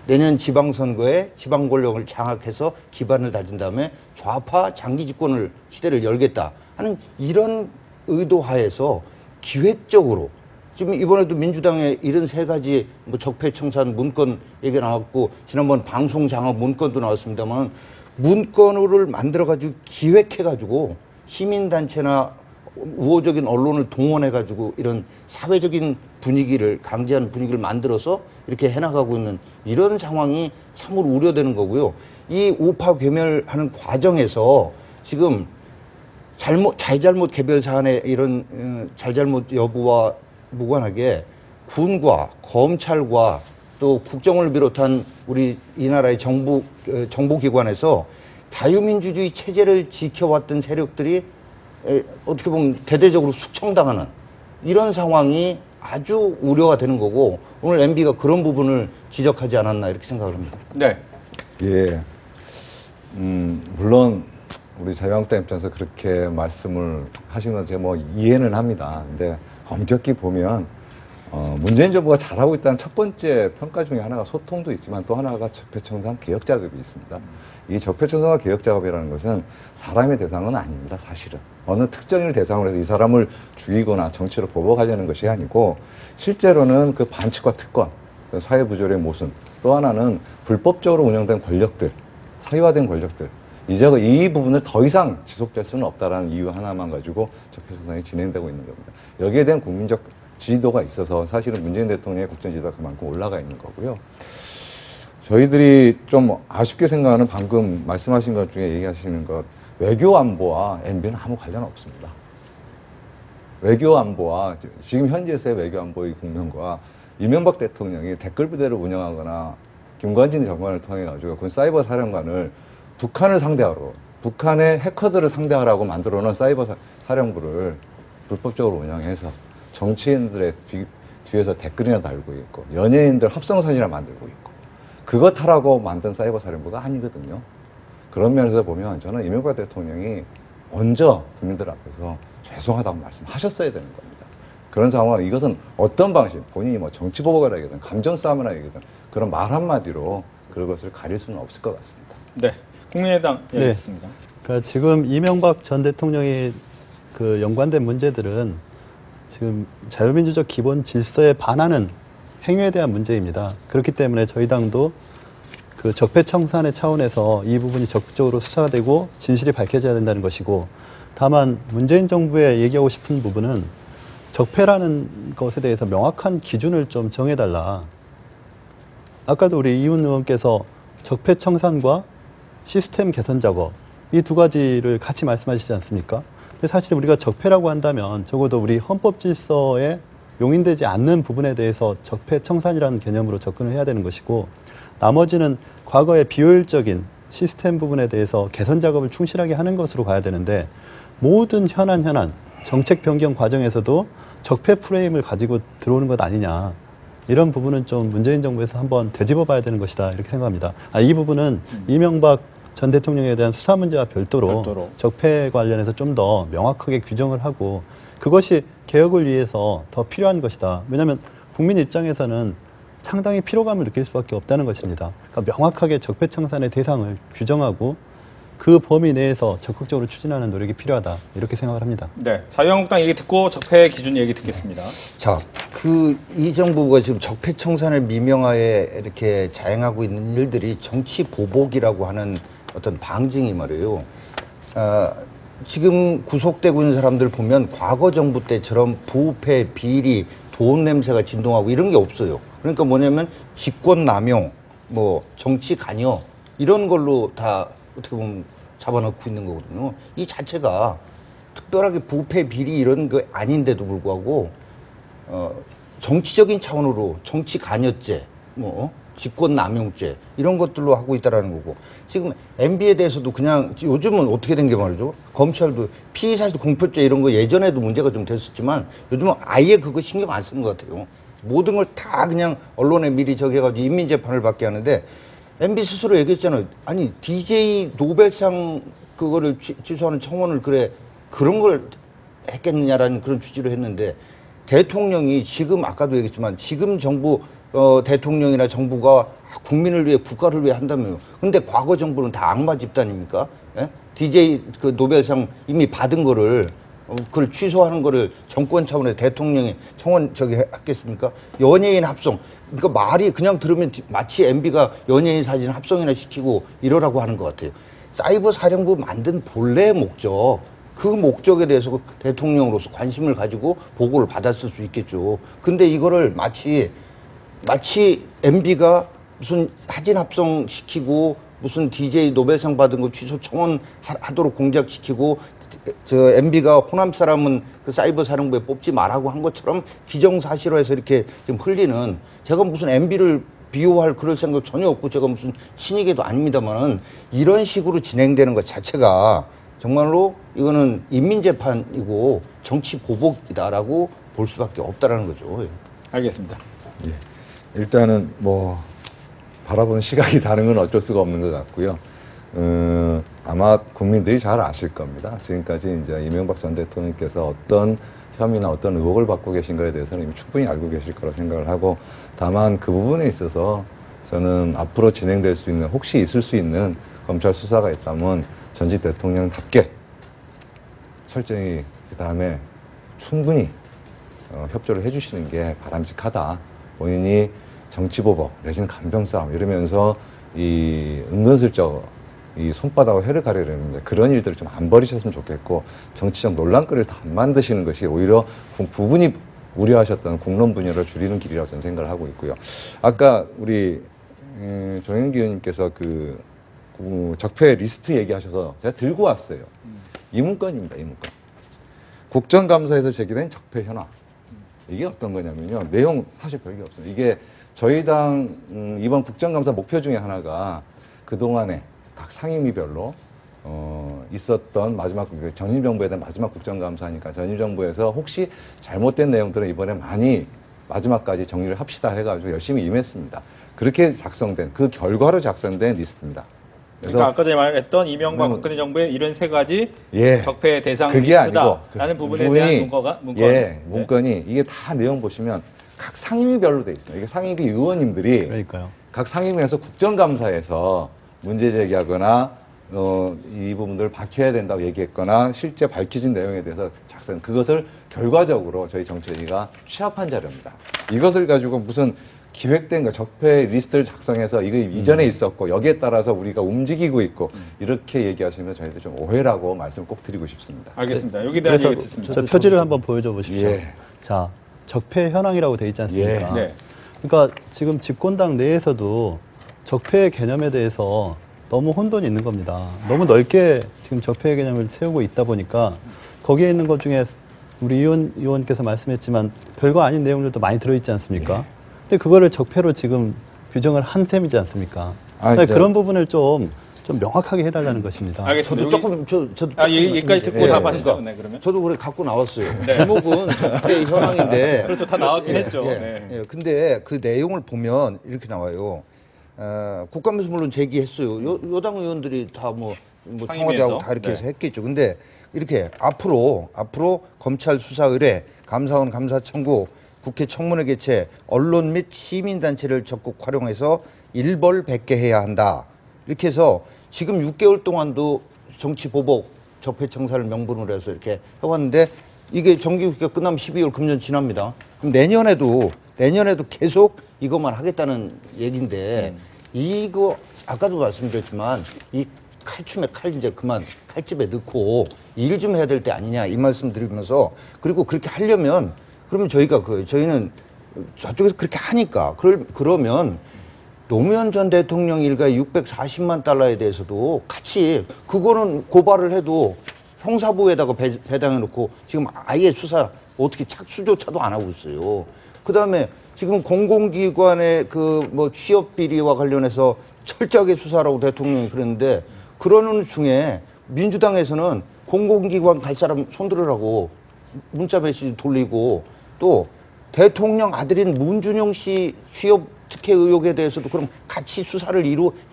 내년 지방선거에 지방 권력을 장악해서 기반을 다진 다음에 좌파 장기 집권을 시대를 열겠다 하는 이런 의도하에서 기획적으로 지금 이번에도 민주당의 이런 세 가지 뭐 적폐청산 문건 얘기 나왔고 지난번 방송 장악 문건도 나왔습니다만 문건을 만들어가지고 기획해가지고 시민단체나 우호적인 언론을 동원해가지고 이런 사회적인 분위기를 강제하는 분위기를 만들어서 이렇게 해나가고 있는 이런 상황이 참으로 우려되는 거고요. 이 우파 괴멸하는 과정에서 지금 잘잘못 개별 사안의 이런 잘잘못 여부와 무관하게 군과 검찰과 또 국정을 비롯한 우리 이 나라의 정보기관에서 자유민주주의 체제를 지켜왔던 세력들이 어떻게 보면 대대적으로 숙청당하는 이런 상황이 아주 우려가 되는 거고 오늘 MB가 그런 부분을 지적하지 않았나 이렇게 생각을 합니다. 네. 예. 물론 우리 자유한국당 입장에서 그렇게 말씀을 하신 건 제가 뭐 이해는 합니다. 근데 엄격히 보면 문재인 정부가 잘하고 있다는 첫 번째 평가 중에 하나가 소통도 있지만 또 하나가 적폐청산 개혁 작업이 있습니다. 이 적폐청산과 개혁 작업이라는 것은 사람의 대상은 아닙니다. 사실은 어느 특정인을 대상으로 해서 이 사람을 죽이거나 정치로 보복하려는 것이 아니고 실제로는 그 반칙과 특권, 그 사회부조리의 모순, 또 하나는 불법적으로 운영된 권력들, 사유화된 권력들, 이제 이 부분을 더 이상 지속될 수는 없다라는 이유 하나만 가지고 적폐청산이 진행되고 있는 겁니다. 여기에 대한 국민적 지지도가 있어서 사실은 문재인 대통령의 국정 지지도가 그만큼 올라가 있는 거고요. 저희들이 좀 아쉽게 생각하는 방금 말씀하신 것 중에 얘기하시는 것, 외교 안보와 MB는 아무 관련 없습니다. 외교 안보와 지금 현지에서의 외교 안보의 국면과 이명박 대통령이 댓글 부대를 운영하거나 김관진 장관을 통해 가지고 그 사이버 사령관을 북한을 상대하러, 북한의 해커들을 상대하라고 만들어 놓은 사이버 사령부를 불법적으로 운영해서 정치인들의 뒤에서 댓글이나 달고 있고 연예인들 합성선이나 만들고 있고 그것 하라고 만든 사이버 사령부가 아니거든요. 그런 면에서 보면 저는 이명박 대통령이 먼저 국민들 앞에서 죄송하다고 말씀하셨어야 되는 겁니다. 그런 상황은 이것은 어떤 방식, 본인이 뭐 정치보복을 하겠든 감정 싸움을 하겠든 그런 말 한마디로 그것을 가릴 수는 없을 것 같습니다. 네. 국민의당 얘기했습니다. 그러니까 지금 이명박 전 대통령이 그 연관된 문제들은 지금 자유민주적 기본 질서에 반하는 행위에 대한 문제입니다. 그렇기 때문에 저희 당도 그 적폐청산의 차원에서 이 부분이 적극적으로 수사가 되고 진실이 밝혀져야 된다는 것이고, 다만 문재인 정부에 얘기하고 싶은 부분은 적폐라는 것에 대해서 명확한 기준을 좀 정해달라. 아까도 우리 이훈 의원께서 적폐청산과 시스템 개선 작업, 이 두 가지를 같이 말씀하시지 않습니까? 근데 사실 우리가 적폐라고 한다면 적어도 우리 헌법 질서에 용인되지 않는 부분에 대해서 적폐청산이라는 개념으로 접근을 해야 되는 것이고, 나머지는 과거의 비효율적인 시스템 부분에 대해서 개선 작업을 충실하게 하는 것으로 가야 되는데, 모든 현안 정책 변경 과정에서도 적폐 프레임을 가지고 들어오는 것 아니냐, 이런 부분은 좀 문재인 정부에서 한번 되짚어 봐야 되는 것이다, 이렇게 생각합니다. 이 부분은 이명박 전 대통령에 대한 수사 문제와 별도로 적폐 관련해서 좀 더 명확하게 규정을 하고, 그것이 개혁을 위해서 더 필요한 것이다. 왜냐하면 국민 입장에서는 상당히 피로감을 느낄 수밖에 없다는 것입니다. 그러니까 명확하게 적폐청산의 대상을 규정하고 그 범위 내에서 적극적으로 추진하는 노력이 필요하다, 이렇게 생각을 합니다. 네, 자유한국당 얘기 듣고 적폐 기준 얘기 듣겠습니다. 자, 이 정부가 지금 적폐청산을 미명하에 이렇게 자행하고 있는 일들이 정치 보복이라고 하는 어떤 방증이 말이에요. 지금 구속되고 있는 사람들 보면 과거 정부 때처럼 부패, 비리, 돈 냄새가 진동하고 이런 게 없어요. 그러니까 뭐냐면 직권남용, 뭐 정치 관여 이런 걸로 다 어떻게 보면 잡아놓고 있는 거거든요. 이 자체가 특별하게 부패, 비리 이런 거 아닌데도 불구하고 정치적인 차원으로 정치 관여죄, 뭐 직권남용죄 이런 것들로 하고 있다라는 거고, 지금 MB에 대해서도 그냥 요즘은 어떻게 된 게 말이죠. 검찰도 피의사실 공표죄 이런 거 예전에도 문제가 좀 됐었지만 요즘은 아예 그거 신경 안 쓰는 것 같아요. 모든 걸 다 그냥 언론에 미리 저기해가지고 인민재판을 받게 하는데, MB 스스로 얘기했잖아요. 아니 DJ 노벨상 그거를 취소하는 청원을 그런 걸 했겠느냐라는 그런 취지로 했는데 대통령이 지금 아까도 얘기했지만 지금 정부 대통령이나 정부가 국민을 위해 국가를 위해 한다며요. 근데 과거 정부는 다 악마 집단입니까? 예? DJ 그 노벨상 이미 받은 거를 그걸 취소하는 거를 정권 차원의 대통령이 했겠습니까? 연예인 합성. 그러니까 말이 그냥 들으면 마치 MB가 연예인 사진 합성이나 시키고 이러라고 하는 것 같아요. 사이버 사령부 만든 본래의 목적, 그 목적에 대해서 대통령으로서 관심을 가지고 보고를 받았을 수 있겠죠. 근데 이거를 마치 MB가 무슨 사진 합성 시키고 무슨 DJ 노벨상 받은 거 취소 청원하도록 공작시키고 저 MB가 호남 사람은 그 사이버 사령부에 뽑지 말라고 한 것처럼 기정사실화해서 이렇게 좀 흘리는, 제가 무슨 MB를 비호할 그럴 생각 전혀 없고 제가 무슨 친이계도 아닙니다만은 이런 식으로 진행되는 것 자체가 정말로 이거는 인민재판이고 정치 보복이다라고 볼 수밖에 없다라는 거죠. 알겠습니다. 예. 일단은 뭐 바라보는 시각이 다른 건 어쩔 수가 없는 것 같고요. 아마 국민들이 잘 아실 겁니다. 지금까지 이제 이명박 전 대통령께서 어떤 혐의나 어떤 의혹을 받고 계신 거에 대해서는 이미 충분히 알고 계실 거라 생각을 하고, 다만 그 부분에 있어서 저는 앞으로 진행될 수 있는, 혹시 있을 수 있는 검찰 수사가 있다면 전직 대통령답게 철저히 그 다음에 충분히 협조를 해주시는 게 바람직하다. 본인이 정치보복 내지는 간병싸움 이러면서 이 은근슬쩍 이 손바닥으로 회를 가려는데 그런 일들을 좀 안 벌이셨으면 좋겠고, 정치적 논란거리를 더 안 만드시는 것이 오히려 부분이 우려하셨던 공론 분열을 줄이는 길이라고 저는 생각을 하고 있고요. 아까 우리 정영기 의원님께서 그 적폐 리스트 얘기하셔서 제가 들고 왔어요. 이 문건입니다. 이 문건. 국정감사에서 제기된 적폐 현황. 이게 어떤 거냐면요. 내용 사실 별게 없어요. 이게 저희 당 이번 국정감사 목표 중에 하나가 그동안에 각 상임위별로 있었던 마지막 전임정부에 대한 마지막 국정감사니까 전임정부에서 혹시 잘못된 내용들은 이번에 많이 마지막까지 정리를 합시다 해가지고 열심히 임했습니다. 그렇게 작성된, 그 결과로 작성된 리스트입니다. 그러니까 아까 전에 말했던 이명박 박근혜 정부의 이런 세 가지 예, 적폐 대상 그게 아니고 리스트다라는 부분에 대한 문건이 이게 다 내용 보시면 각 상임위별로 돼 있어요. 이게 상임위 의원님들이 그러니까요. 각 상임위에서 국정감사에서 문제 제기하거나 이 부분들을 밝혀야 된다고 얘기했거나 실제 밝혀진 내용에 대해서 작성, 그것을 결과적으로 저희 정치위가 취합한 자료입니다. 이것을 가지고 무슨 기획된 거 적폐 리스트를 작성해서 이거 이전에 있었고 여기에 따라서 우리가 움직이고 있고 이렇게 얘기하시면 저희들 좀 오해라고 말씀을 꼭 드리고 싶습니다. 알겠습니다. 여기 대한 얘기 듣습니다. 저 표지를 한번 보여줘 보십시오. 예. 자, 적폐 현황이라고 돼 있지 않습니까? 네. 그러니까 지금 집권당 내에서도 적폐 개념에 대해서 너무 혼돈이 있는 겁니다. 너무 넓게 지금 적폐 개념을 세우고 있다 보니까 거기에 있는 것 중에 우리 의원께서 말씀했지만 별거 아닌 내용들도 많이 들어있지 않습니까? 근데 그거를 적폐로 지금 규정을 한 셈이지 않습니까? 그러니까 그런 부분을 좀 명확하게 해달라는 것입니다. 알겠습니다. 저도 여기까지 듣고 답하시죠. 네, 그러면. 저도 그래 갖고 나왔어요. 제목은 적폐 현황인데. 그렇죠. 다 나왔긴 했죠. 네. 예, 근데 그 내용을 보면 이렇게 나와요. 국감에서 물론 제기했어요. 여당 의원들이 다 뭐 청와대하고 다 이렇게 해서 했겠죠. 근데 이렇게 앞으로 검찰 수사 의뢰, 감사원 감사 청구, 국회 청문회 개최, 언론 및 시민단체를 적극 활용해서 일벌백계 해야 한다. 이렇게 해서 지금 6개월 동안도 정치 보복, 적폐 청사를 명분으로 해서 이렇게 해왔는데 이게 정기국회가 끝나면 12월 금년 지납니다. 그럼 내년에도 계속 이것만 하겠다는 얘기인데 이거 아까도 말씀드렸지만 이 칼춤에 칼 이제 그만 칼집에 넣고 일 좀 해야 될 때 아니냐 이 말씀 드리면서, 그리고 그렇게 하려면 그러면 저희는 저쪽에서 그렇게 하니까 그러면 노무현 전 대통령 일가의 640만 달러에 대해서도 같이 그거는 고발을 해도 형사부에다가 배당해 놓고 지금 아예 수사 어떻게 착수조차도 안 하고 있어요. 그다음에 지금 공공기관의 그 뭐 취업 비리와 관련해서 철저하게 수사라고 대통령이 그랬는데 그러는 중에 민주당에서는 공공기관 갈 사람 손들으라고 문자 메시지 돌리고, 또 대통령 아들인 문준용 씨 취업 특혜 의혹에 대해서도 그럼 같이 수사를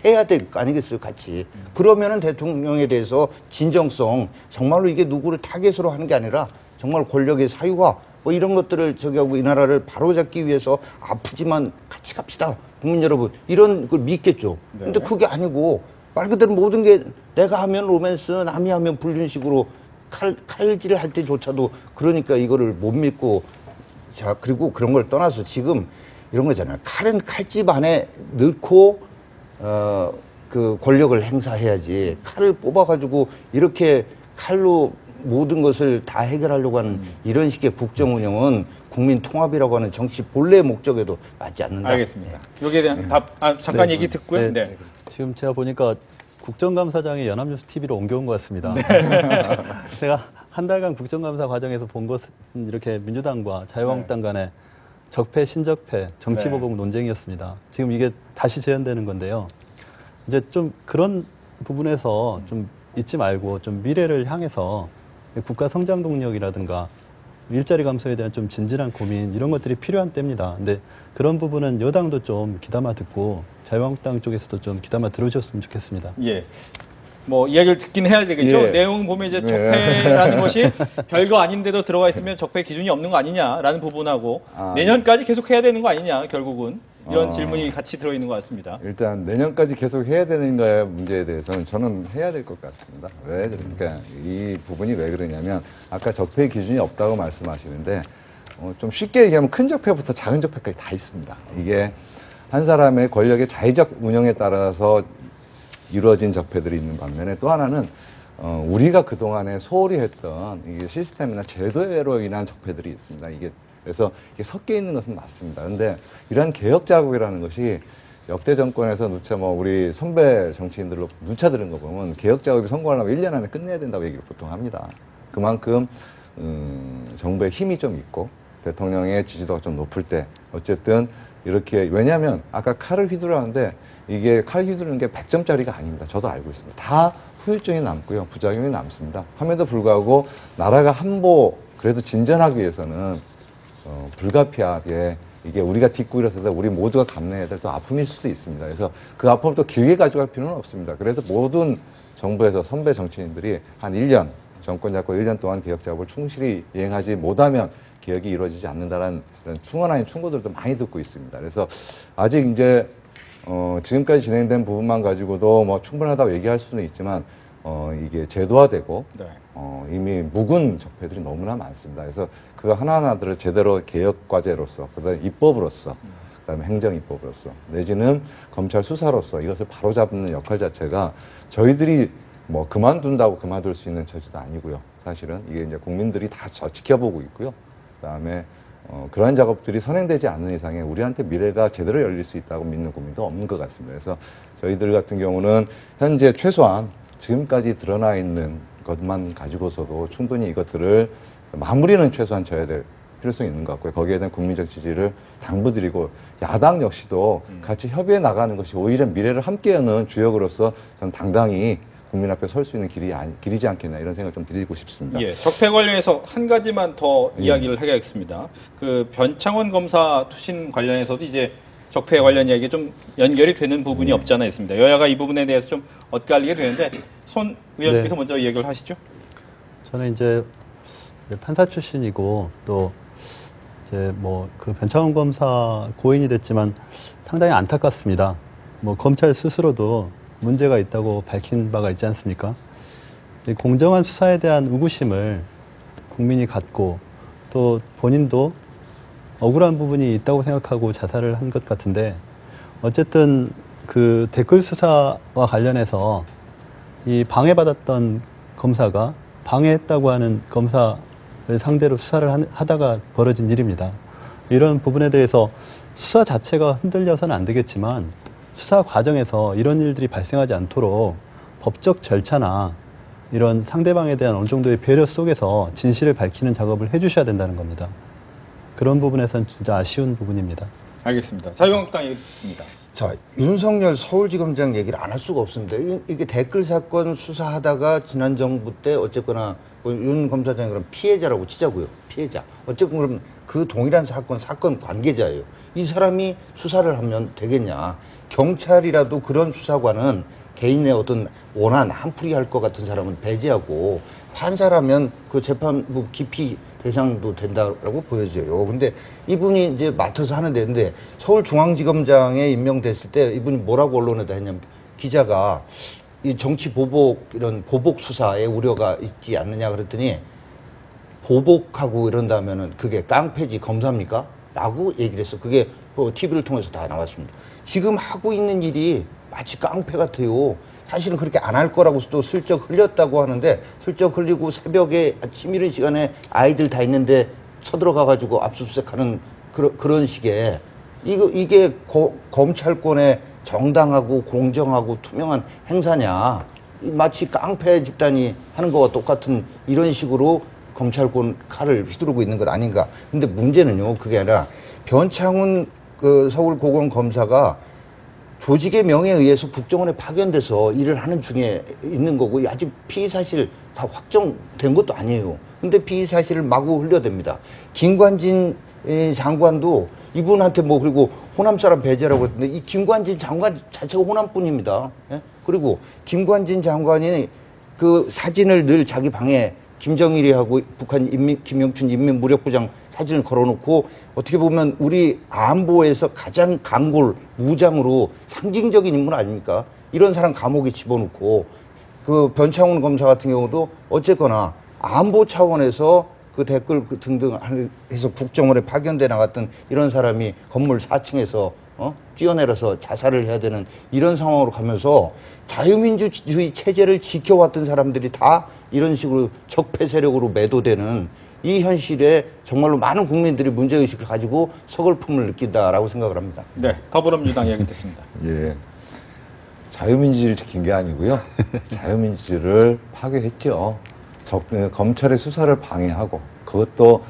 해야 될 거 아니겠어요, 같이. 그러면은 대통령에 대해서 진정성, 정말로 이게 누구를 타겟으로 하는 게 아니라 정말 권력의 사유화 뭐 이런 것들을 저기 하고 이 나라를 바로잡기 위해서 아프지만 같이 갑시다. 국민 여러분 이런 걸 믿겠죠. 근데 그게 아니고 말 그대로 모든 게 내가 하면 로맨스 남이 하면 불륜식으로 칼질을 할 때조차도 그러니까 이거를 못 믿고 자 그리고 그런 걸 떠나서 지금 이런 거잖아요. 칼은 칼집 안에 넣고 그 권력을 행사해야지 칼을 뽑아가지고 이렇게 칼로 모든 것을 다 해결하려고 하는 이런 식의 국정 운영은 국민 통합이라고 하는 정치 본래의 목적에도 맞지 않는다. 알겠습니다. 여기에 대한 답 잠깐 네. 얘기 듣고요. 네. 지금 제가 보니까 국정감사장이 연합뉴스 TV로 옮겨온 것 같습니다. 제가 한 달간 국정감사 과정에서 본 것은 이렇게 민주당과 자유한국당 간의 적폐, 신적폐, 정치보복 논쟁이었습니다. 지금 이게 다시 재현되는 건데요. 이제 좀 그런 부분에서 좀 잊지 말고 좀 미래를 향해서 국가 성장 동력이라든가 일자리 감소에 대한 좀 진지한 고민 이런 것들이 필요한 때입니다. 근데 그런 부분은 여당도 좀 귀담아 듣고 자유한국당 쪽에서도 좀 귀담아 들어주셨으면 좋겠습니다. 예. 뭐 이야기를 듣긴 해야 되겠죠. 예. 내용 보면 이제 네. 적폐라는 것이 별거 아닌데도 들어가 있으면 적폐 기준이 없는 거 아니냐라는 부분하고 내년까지 계속 해야 되는 거 아니냐 결국은 이런 질문이 같이 들어있는 것 같습니다. 일단 내년까지 계속 해야 되는가의 문제에 대해서는 저는 해야 될 것 같습니다. 왜 그러니까 이 부분이 왜 그러냐면 아까 적폐 기준이 없다고 말씀하시는데 좀 쉽게 얘기하면 큰 적폐부터 작은 적폐까지 다 있습니다. 이게 한 사람의 권력의 자의적 운영에 따라서 이루어진 적폐들이 있는 반면에 또 하나는 우리가 그동안에 소홀히 했던 이게 시스템이나 제도로 인한 적폐들이 있습니다. 그래서 이게 섞여 있는 것은 맞습니다. 그런데 이러한 개혁 자국이라는 것이 역대 정권에서 누차 뭐 우리 선배 정치인들로 누차 들은 거 보면 개혁 작업이 성공하려면 1년 안에 끝내야 된다고 얘기를 보통 합니다. 그만큼 정부의 힘이 좀 있고 대통령의 지지도가 좀 높을 때 어쨌든 이렇게 왜냐하면 아까 칼을 휘두르는데 이게 칼 휘두르는 게 100점짜리가 아닙니다. 저도 알고 있습니다. 다 후유증이 남고요. 부작용이 남습니다. 함에도 불구하고 나라가 그래도 진전하기 위해서는 불가피하게 이게 우리가 딛고 일어서서 우리 모두가 감내해야 될 또 아픔일 수도 있습니다. 그래서 그 아픔을 또 길게 가져갈 필요는 없습니다. 그래서 모든 정부에서 선배 정치인들이 한 1년, 정권 잡고 1년 동안 개혁 작업을 충실히 이행하지 못하면 개혁이 이루어지지 않는다는 그런 충원 아닌 충고들도 많이 듣고 있습니다. 그래서 아직 이제 지금까지 진행된 부분만 가지고도 뭐 충분하다고 얘기할 수는 있지만 이게 제도화되고 이미 묵은 적폐들이 너무나 많습니다. 그래서 그 하나하나들을 제대로 개혁 과제로서, 그다음에 입법으로서, 그다음에 행정 입법으로서, 내지는 검찰 수사로서 이것을 바로잡는 역할 자체가 저희들이 뭐 그만둔다고 그만둘 수 있는 처지도 아니고요. 사실은 이게 이제 국민들이 다 지켜보고 있고요. 그다음에 그러한 작업들이 선행되지 않는 이상에 우리한테 미래가 제대로 열릴 수 있다고 믿는 국민도 없는 것 같습니다. 그래서 저희들 같은 경우는 현재 최소한 지금까지 드러나 있는 것만 가지고서도 충분히 이것들을 마무리는 최소한 져야 될 필요성이 있는 것 같고요. 거기에 대한 국민적 지지를 당부드리고 야당 역시도 같이 협의해 나가는 것이 오히려 미래를 함께 여는 주역으로서 저는 당당히 국민 앞에 설 수 있는 길이지 않겠나 이런 생각을 좀 드리고 싶습니다. 예, 적폐 관련해서 한 가지만 더 이야기를 하겠습니다. 그 변창원 검사 투신 관련해서도 이제 적폐 관련 이야기가 좀 연결이 되는 부분이 없지 않아 있습니다. 여야가 이 부분에 대해서 좀 엇갈리게 되는데 손 의원께서 먼저 얘기를 하시죠. 저는 이제 판사 출신이고 또 이제 뭐 그 변창원 검사 고인이 됐지만 상당히 안타깝습니다. 뭐 검찰 스스로도 문제가 있다고 밝힌 바가 있지 않습니까? 공정한 수사에 대한 의구심을 국민이 갖고 또 본인도 억울한 부분이 있다고 생각하고 자살을 한 것 같은데 어쨌든 그 댓글 수사와 관련해서 이 방해받았던 검사가 방해했다고 하는 검사를 상대로 수사를 하다가 벌어진 일입니다. 이런 부분에 대해서 수사 자체가 흔들려서는 안 되겠지만 수사 과정에서 이런 일들이 발생하지 않도록 법적 절차나 이런 상대방에 대한 어느 정도의 배려 속에서 진실을 밝히는 작업을 해주셔야 된다는 겁니다. 그런 부분에서는 진짜 아쉬운 부분입니다. 알겠습니다. 자유한국당 얘기입니다. 자, 윤석열 서울지검장 얘기를 안 할 수가 없습니다. 이게 댓글 사건 수사하다가 지난 정부 때 어쨌거나 윤 검사장이 그럼 피해자라고 치자고요. 피해자. 어쨌든 그럼 그 동일한 사건 관계자예요. 이 사람이 수사를 하면 되겠냐. 경찰이라도 그런 수사관은 개인의 어떤 원한 한풀이 할 것 같은 사람은 배제하고 판사라면 그 재판부 기피 대상도 된다라고 보여져요. 근데 이분이 이제 맡아서 하는데, 근데 서울중앙지검장에 임명됐을 때 이분이 뭐라고 언론에다 했냐면, 기자가 이 정치 보복, 이런 보복 수사에 우려가 있지 않느냐 그랬더니, 보복하고 이런다면은 그게 깡패지 검사입니까? 라고 얘기를 했어. 그게 TV를 통해서 다 나왔습니다. 지금 하고 있는 일이 마치 깡패 같아요. 사실은 그렇게 안 할 거라고 또 슬쩍 흘렸다고 하는데, 슬쩍 흘리고 새벽에 아침 이른 시간에 아이들 다 있는데 쳐들어가가지고 압수수색하는 그런 식의, 이게 검찰권의 정당하고 공정하고 투명한 행사냐. 마치 깡패 집단이 하는 거와 똑같은 이런 식으로 검찰권 칼을 휘두르고 있는 것 아닌가. 근데 문제는요, 그게 아니라 변창훈 그 서울고검검사가 조직의 명예에 의해서 국정원에 파견돼서 일을 하는 중에 있는 거고, 아직 피의 사실 다 확정된 것도 아니에요. 근데 피의 사실을 마구 흘려댑니다. 김관진 장관도 이분한테 뭐, 그리고 호남 사람 배제라고 했는데, 이 김관진 장관 자체가 호남뿐입니다. 예? 그리고 김관진 장관이 그 사진을 늘 자기 방에 김정일이하고 북한 김영춘 인민무력부장 사진을 걸어놓고, 어떻게 보면 우리 안보에서 가장 강골 무장으로 상징적인 인물 아닙니까? 이런 사람 감옥에 집어넣고, 그 변창훈 검사 같은 경우도 어쨌거나 안보 차원에서 그 댓글 등등 해서 국정원에 파견돼 나갔던 이런 사람이 건물 4층에서 뛰어내려서 자살을 해야 되는 이런 상황으로 가면서, 자유민주주의 체제를 지켜왔던 사람들이 다 이런 식으로 적폐 세력으로 매도되는 이 현실에 정말로 많은 국민들이 문제의식을 가지고 서글픔을 느낀다라고 생각을 합니다. 네, 더불어민주당 이야기 듣습니다. 예. 자유민주주의를 지킨 게 아니고요. 자유민주주의를 파괴했죠. 검찰의 수사를 방해하고, 그것도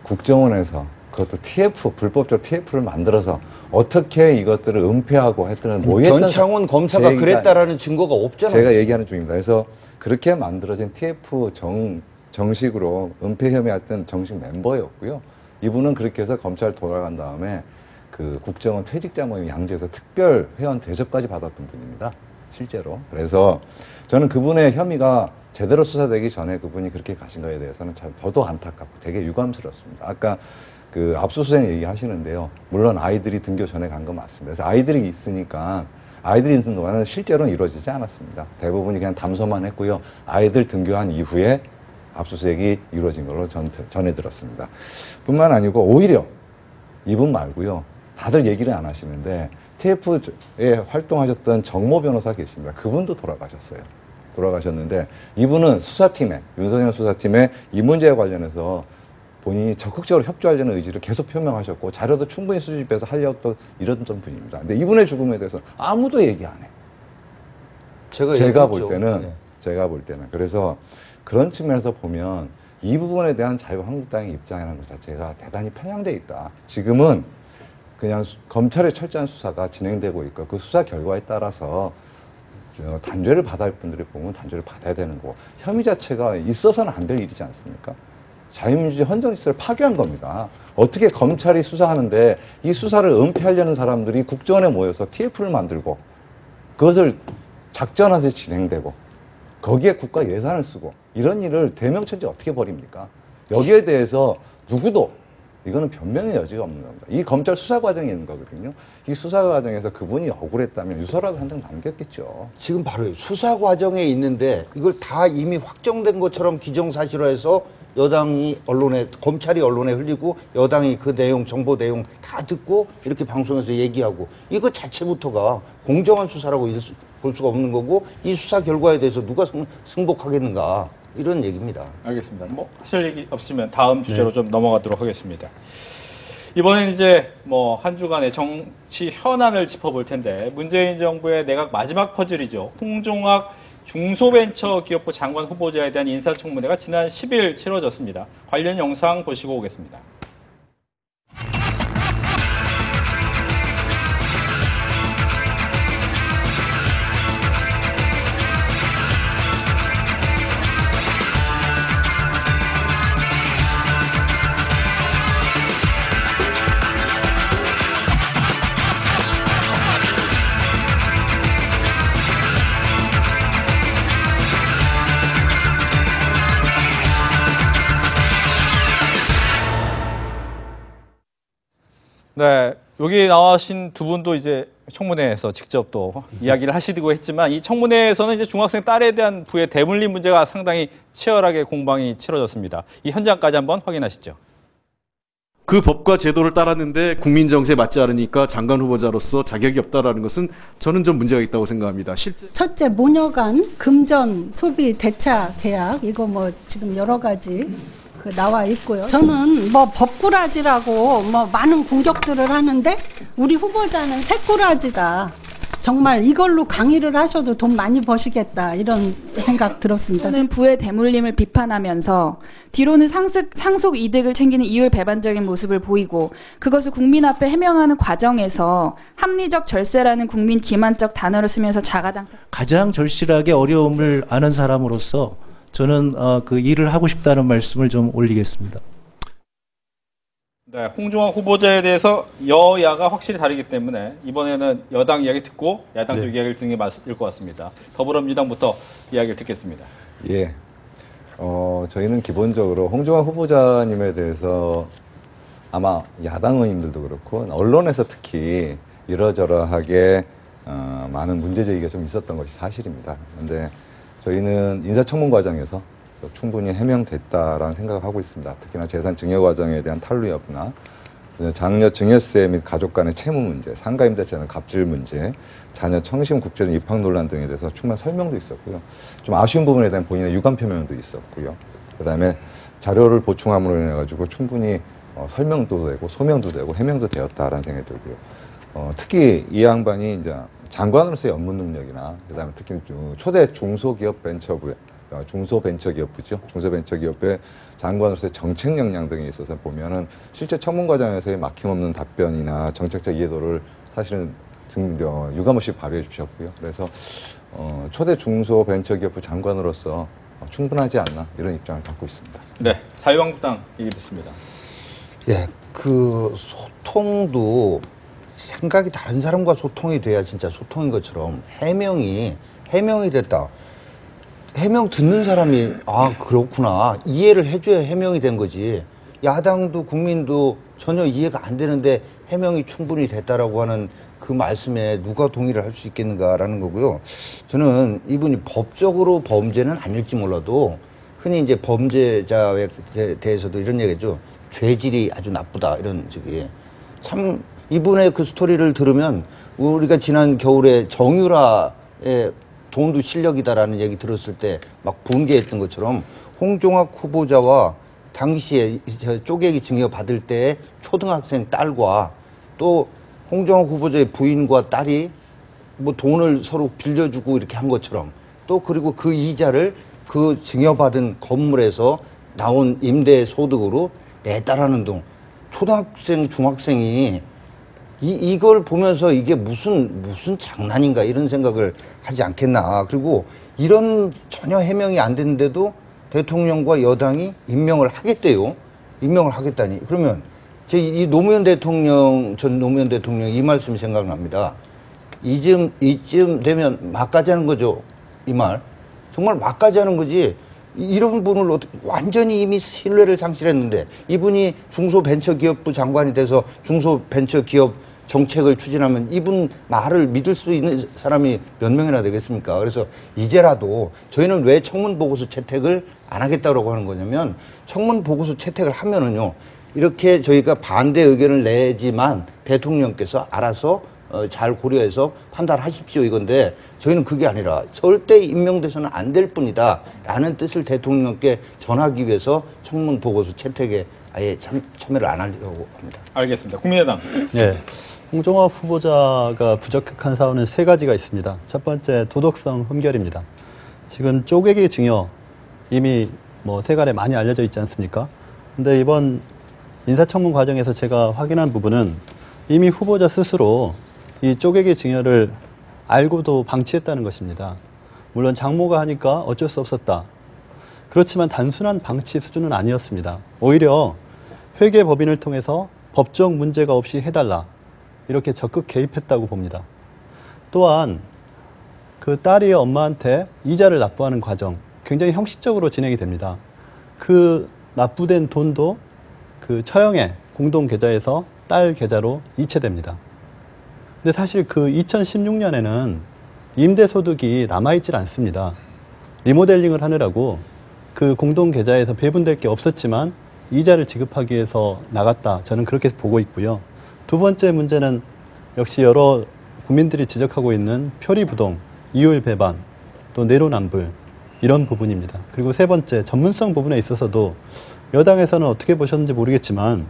국정원에서, 그것도 TF, 불법적 TF를 만들어서 어떻게 이것들을 은폐하고 했던 모의했던 변창훈 검사가 그랬다라는 증거가 없잖아요. 제가 얘기하는 중입니다. 그래서 그렇게 만들어진 TF 정식으로 은폐 혐의했던 정식 멤버였고요. 이분은 그렇게 해서 검찰 돌아간 다음에 그 국정원 퇴직자 모임 양주에서 특별 회원 대접까지 받았던 분입니다. 실제로. 그래서 저는 그분의 혐의가 제대로 수사되기 전에 그분이 그렇게 가신 거에 대해서는 저도 안타깝고 되게 유감스럽습니다. 아까 그 압수수색 얘기하시는데요. 물론 아이들이 등교 전에 간 건 맞습니다. 그래서 아이들이 있으니까, 아이들이 있는 동안은 실제로는 이루어지지 않았습니다. 대부분이 그냥 담소만 했고요. 아이들 등교한 이후에 압수수색이 이루어진 걸로 전해 들었습니다. 뿐만 아니고 오히려 이분 말고요. 다들 얘기를 안 하시는데 TF에 활동하셨던 정모 변호사 계십니다. 그분도 돌아가셨어요. 돌아가셨는데 이분은 수사팀에, 윤석열 수사팀에 이 문제에 관련해서 본인이 적극적으로 협조하려는 의지를 계속 표명하셨고, 자료도 충분히 수집해서 하려고 이랬던 분입니다. 근데 이분의 죽음에 대해서 아무도 얘기 안 해. 제가 볼 때는. 그래서 그런 측면에서 보면 이 부분에 대한 자유한국당의 입장이라는 것 자체가 대단히 편향돼 있다. 지금은 그냥 검찰의 철저한 수사가 진행되고 있고, 그 수사 결과에 따라서 단죄를 받아야 할 분들이 보면 단죄를 받아야 되는 거고, 혐의 자체가 있어서는 안 될 일이지 않습니까? 자유민주주의 헌정 질서를 파괴한 겁니다. 어떻게 검찰이 수사하는데 이 수사를 은폐하려는 사람들이 국정원에 모여서 TF를 만들고, 그것을 작전화해서 진행되고, 거기에 국가 예산을 쓰고, 이런 일을 대명천지 어떻게 벌입니까? 여기에 대해서 누구도, 이거는 변명의 여지가 없는 겁니다. 이 검찰 수사 과정에 있는 거거든요. 이 수사 과정에서 그분이 억울했다면 유서라도 한 장 남겼겠죠. 지금 바로 수사 과정에 있는데 이걸 다 이미 확정된 것처럼 기정사실화해서 여당이 언론에, 검찰이 언론에 흘리고, 여당이 그 내용, 정보 내용 다 듣고 이렇게 방송에서 얘기하고, 이거 자체부터가 공정한 수사라고 볼 수가 없는 거고, 이 수사 결과에 대해서 누가 승복하겠는가, 이런 얘기입니다. 알겠습니다. 뭐 하실 얘기 없으면 다음 주제로 좀 넘어가도록 하겠습니다. 이번엔 이제 뭐 한 주간의 정치 현안을 짚어볼 텐데, 문재인 정부의 내각 마지막 퍼즐이죠. 홍종학 중소벤처기업부 장관 후보자에 대한 인사청문회가 지난 10일 치러졌습니다. 관련 영상 보시고 오겠습니다. 네, 여기 나와신 두 분도 이제 청문회에서 직접 또 이야기를 하시고 했지만 이 청문회에서는 이제 중학생 딸에 대한 부의 대물림 문제가 상당히 치열하게 공방이 치러졌습니다. 이 현장까지 한번 확인하시죠. 그 법과 제도를 따랐는데 국민 정세에 맞지 않으니까 장관 후보자로서 자격이 없다라는 것은 저는 좀 문제가 있다고 생각합니다. 실제 첫째, 모녀간 금전 소비 대차 계약 이거 뭐 지금 여러 가지 나와 있고요. 저는 뭐 법꾸라지라고 뭐 많은 공격들을 하는데 우리 후보자는 새꾸라지다. 정말 이걸로 강의를 하셔도 돈 많이 버시겠다 이런 생각 들었습니다. 저는 부의 대물림을 비판하면서 뒤로는 상속 이득을 챙기는 이율배반적인 모습을 보이고 그것을 국민 앞에 해명하는 과정에서 합리적 절세라는 국민 기만적 단어를 쓰면서 자가당 가장 절실하게 어려움을 아는 사람으로서 저는 그 일을 하고 싶다는 말씀을 좀 올리겠습니다. 네, 홍종학 후보자에 대해서 여야가 확실히 다르기 때문에 이번에는 여당 이야기 듣고 야당 쪽 이야기를 듣는 게 맞을 것 같습니다. 더불어민주당부터 이야기를 듣겠습니다. 예. 저희는 기본적으로 홍종학 후보자님에 대해서 아마 야당 의원님들도 그렇고 언론에서 특히 이러저러하게 많은 문제 제기가 좀 있었던 것이 사실입니다. 그런데 저희는 인사청문 과정에서 충분히 해명됐다라는 생각을 하고 있습니다. 특히나 재산 증여 과정에 대한 탄루 여부나 장려 증여세 및 가족 간의 채무 문제, 상가임대차는 갑질 문제, 자녀 청심 국제적 입학 논란 등에 대해서 충분한 설명도 있었고요. 좀 아쉬운 부분에 대한 본인의 유감 표명도 있었고요. 그다음에 자료를 보충함으로 인해 가지고 충분히 설명도 되고 소명도 되고 해명도 되었다라는 생각이 들고요. 특히 이 양반이 이제 장관으로서의 업무 능력이나 그다음에 특히 초대 중소기업 벤처부에 중소벤처기업부죠. 중소벤처기업의 장관으로서의 정책 역량 등에 있어서 보면은 실제 청문 과정에서의 막힘없는 답변이나 정책적 이해도를 사실은 유감없이 발휘해 주셨고요. 그래서 초대 중소벤처기업부 장관으로서 충분하지 않나 이런 입장을 갖고 있습니다. 네, 자유한국당 얘기 듣습니다. 예, 그 소통도 생각이 다른 사람과 소통이 돼야 진짜 소통인 것처럼 해명이 됐다. 해명 듣는 사람이 아 그렇구나 이해를 해줘야 해명이 된 거지. 야당도 국민도 전혀 이해가 안 되는데 해명이 충분히 됐다라고 하는 그 말씀에 누가 동의를 할 수 있겠는가라는 거고요. 저는 이분이 법적으로 범죄는 아닐지 몰라도 흔히 이제 범죄자에 대해서도 이런 얘기죠. 죄질이 아주 나쁘다 이런 저기 참 이분의 그 스토리를 들으면 우리가 지난 겨울에 정유라의 돈도 실력이다라는 얘기 들었을 때 막 분개했던 것처럼 홍종학 후보자와 당시에 쪼개기 증여 받을 때 초등학생 딸과 또 홍종학 후보자의 부인과 딸이 뭐 돈을 서로 빌려주고 이렇게 한 것처럼 또 그리고 그 이자를 그 증여받은 건물에서 나온 임대 소득으로 냈다라는 등 초등학생 중학생이 이걸 보면서 이게 무슨 장난인가 이런 생각을 하지 않겠나. 그리고 이런 전혀 해명이 안 됐는데도 대통령과 여당이 임명을 하겠대요. 임명을 하겠다니. 그러면 이 노무현 대통령, 전 노무현 대통령 이 말씀이 생각납니다. 이쯤 되면 막가지 하는 거죠. 이 말. 정말 막가지 하는 거지. 이런 분을 완전히 이미 신뢰를 상실했는데 이분이 중소벤처기업부 장관이 돼서 중소벤처기업 정책을 추진하면 이분 말을 믿을 수 있는 사람이 몇 명이나 되겠습니까? 그래서 이제라도 저희는 왜 청문보고서 채택을 안 하겠다고 하는 거냐면 청문보고서 채택을 하면은요 이렇게 저희가 반대 의견을 내지만 대통령께서 알아서 잘 고려해서 판단하십시오 이건데 저희는 그게 아니라 절대 임명돼서는 안 될 뿐이다 라는 뜻을 대통령께 전하기 위해서 청문보고서 채택에 아예 참여를 안 하려고 합니다. 알겠습니다. 국민의당. 네. 홍종학 후보자가 부적격한 사안은 세 가지가 있습니다. 첫 번째 도덕성 흠결입니다. 지금 쪼개기 증여 이미 뭐 세간에 많이 알려져 있지 않습니까? 근데 이번 인사청문 과정에서 제가 확인한 부분은 이미 후보자 스스로 이 쪼개기 증여를 알고도 방치했다는 것입니다. 물론 장모가 하니까 어쩔 수 없었다. 그렇지만 단순한 방치 수준은 아니었습니다. 오히려 회계법인을 통해서 법적 문제가 없이 해달라. 이렇게 적극 개입했다고 봅니다. 또한 그 딸이 엄마한테 이자를 납부하는 과정 굉장히 형식적으로 진행이 됩니다. 그 납부된 돈도 그 처형에 공동 계좌에서 딸 계좌로 이체됩니다. 근데 사실 그 2016년에는 임대소득이 남아있질 않습니다. 리모델링을 하느라고 그 공동 계좌에서 배분될 게 없었지만 이자를 지급하기 위해서 나갔다. 저는 그렇게 보고 있고요. 두 번째 문제는 역시 여러 국민들이 지적하고 있는 표리부동, 이율 배반, 또 내로남불 이런 부분입니다. 그리고 세 번째 전문성 부분에 있어서도 여당에서는 어떻게 보셨는지 모르겠지만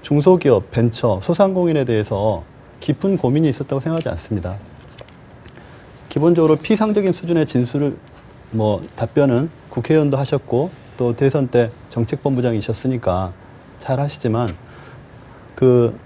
중소기업, 벤처, 소상공인에 대해서 깊은 고민이 있었다고 생각하지 않습니다. 기본적으로 피상적인 수준의 진술을 답변은 국회의원도 하셨고 또 대선 때 정책본부장이셨으니까 잘 하시지만 그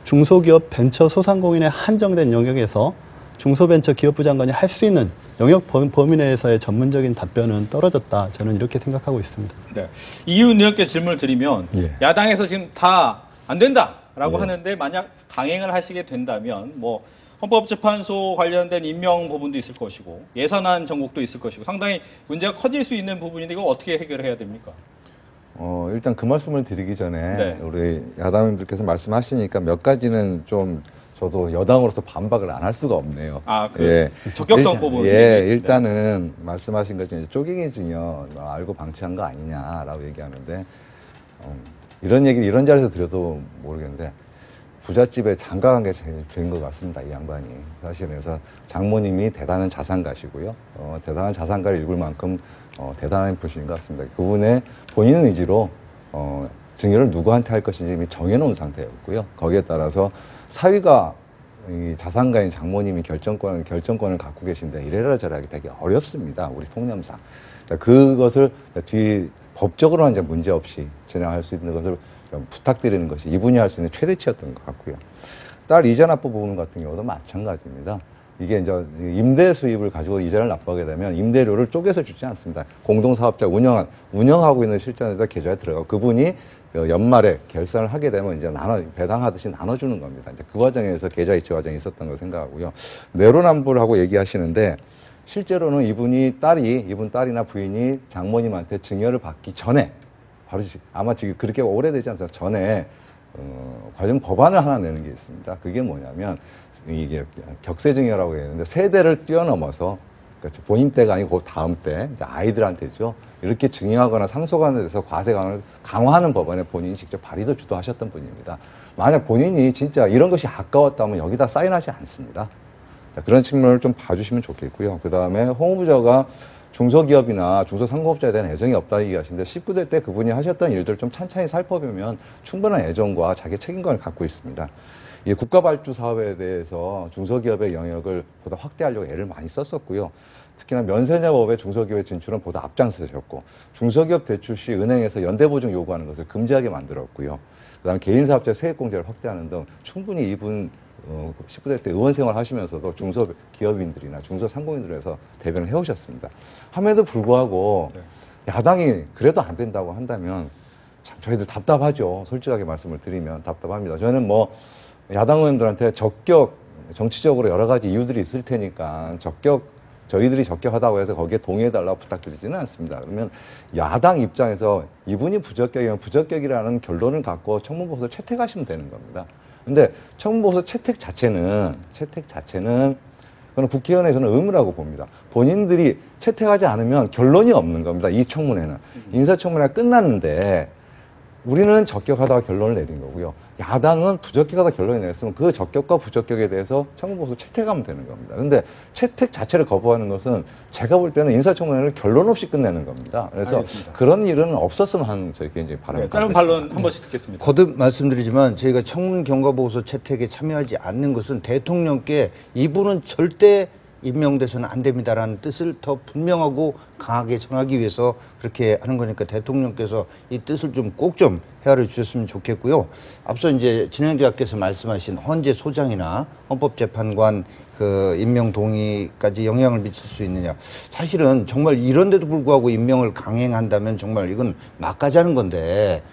중소기업, 벤처, 소상공인의 한정된 영역에서 중소벤처기업부 장관이 할 수 있는 영역 범위 내에서의 전문적인 답변은 떨어졌다. 저는 이렇게 생각하고 있습니다. 네. 이윤 의원께 질문을 드리면 예. 야당에서 지금 다 안 된다라고 예. 하는데 만약 강행을 하시게 된다면 뭐 헌법재판소 관련된 임명 부분도 있을 것이고 예산안 정국도 있을 것이고 상당히 문제가 커질 수 있는 부분인데 이거 어떻게 해결해야 됩니까? 일단 그 말씀을 드리기 전에 네. 우리 야당님들께서 말씀하시니까 몇 가지는 좀 저도 여당으로서 반박을 안 할 수가 없네요. 아, 그 적격성 부분. 일단은 말씀하신 것 중에 쪼개기 증여 알고 방치한 거 아니냐라고 얘기하는데 이런 얘기를 이런 자리에서 드려도 모르겠는데 부잣집에 장가간 게 제일 죄인 것 같습니다. 이 양반이. 사실 그래서 장모님이 대단한 자산가시고요. 대단한 자산가를 읽을 만큼 대단한 분이신 것 같습니다. 그분의 본인 의지로 증여를 누구한테 할 것인지 이미 정해놓은 상태였고요. 거기에 따라서 사위가 이 자산가인 장모님이 결정권을 갖고 계신데 이래라 저래라 하기 되게 어렵습니다. 우리 통념상. 그것을 법적으로는 이제 문제 없이 진행할 수 있는 것을 부탁드리는 것이 이분이 할 수 있는 최대치였던 것 같고요. 딸 이자 납부 부분 같은 경우도 마찬가지입니다. 이게 이제 임대 수입을 가지고 이자를 납부하게 되면 임대료를 쪼개서 주지 않습니다. 공동사업자 운영하고 있는 실전에다 계좌에 들어가고 그분이 연말에 결산을 하게 되면 이제 배당하듯이 나눠주는 겁니다. 이제 그 과정에서 계좌 이체 과정이 있었던 걸 생각하고요. 내로남불하고 얘기하시는데 실제로는 이분 딸이나 부인이 장모님한테 증여를 받기 전에 바로 아마 지금 그렇게 오래되지 않습니다. 전에 관련 법안을 하나 내는 게 있습니다. 그게 뭐냐면 이게 격세증여라고 했는데 세대를 뛰어넘어서 그러니까 본인 때가 아니고 그 다음 때 이제 아이들한테죠. 이렇게 증여하거나 상속하는 데서 과세관을 강화하는 법안에 본인이 직접 발의도 주도하셨던 분입니다. 만약 본인이 진짜 이런 것이 아까웠다면 여기다 사인하지 않습니다. 그런 측면을 좀 봐주시면 좋겠고요. 그 다음에 홍 후보자가 중소기업이나 중소상공업자에 대한 애정이 없다 얘기하시는데 19대 때 그분이 하셨던 일들을 좀 찬찬히 살펴보면 충분한 애정과 자기 책임감을 갖고 있습니다. 이 국가발주 사업에 대해서 중소기업의 영역을 보다 확대하려고 애를 많이 썼었고요. 특히나 면세점업의 중소기업의 진출은 보다 앞장서셨고 중소기업 대출 시 은행에서 연대보증 요구하는 것을 금지하게 만들었고요. 그다음에 개인사업자 세액공제를 확대하는 등 충분히 이분 19대 때 의원 생활 하시면서도 중소기업인들이나 중소상공인들에서 대변을 해오셨습니다. 함에도 불구하고 야당이 그래도 안 된다고 한다면 참 저희들 답답하죠. 솔직하게 말씀을 드리면 답답합니다. 저는 야당 의원들한테 정치적으로 여러 가지 이유들이 있을 테니까 저희들이 적격하다고 해서 거기에 동의해달라고 부탁드리지는 않습니다. 그러면 야당 입장에서 이분이 부적격이면 부적격이라는 결론을 갖고 청문보고서 채택하시면 되는 겁니다. 근데 청문보고서 채택 자체는 그건 국회의원에서는 의무라고 봅니다. 본인들이 채택하지 않으면 결론이 없는 겁니다. 이 청문회는. 인사청문회가 끝났는데 우리는 적격하다가 결론을 내린 거고요. 야당은 부적격하다 결론을 냈으면 그 적격과 부적격에 대해서 청문보고서 채택하면 되는 겁니다. 근데 채택 자체를 거부하는 것은 제가 볼 때는 인사청문회를 결론 없이 끝내는 겁니다. 그래서 알겠습니다. 그런 일은 없었으면 하는 저희 개인적인 바람입니다. 짧은 반론 한 번씩 듣겠습니다. 거듭 말씀드리지만 저희가 청문 경과보고서 채택에 참여하지 않는 것은 대통령께 이분은 절대 임명돼서는 안 됩니다라는 뜻을 더 분명하고 강하게 전하기 위해서 그렇게 하는 거니까 대통령께서 이 뜻을 꼭 좀 헤아려 주셨으면 좋겠고요. 앞서 이제 진행자께서 말씀하신 헌재 소장이나 헌법재판관 그 임명 동의까지 영향을 미칠 수 있느냐. 사실은 정말 이런데도 불구하고 임명을 강행한다면 정말 이건 막가자는 건데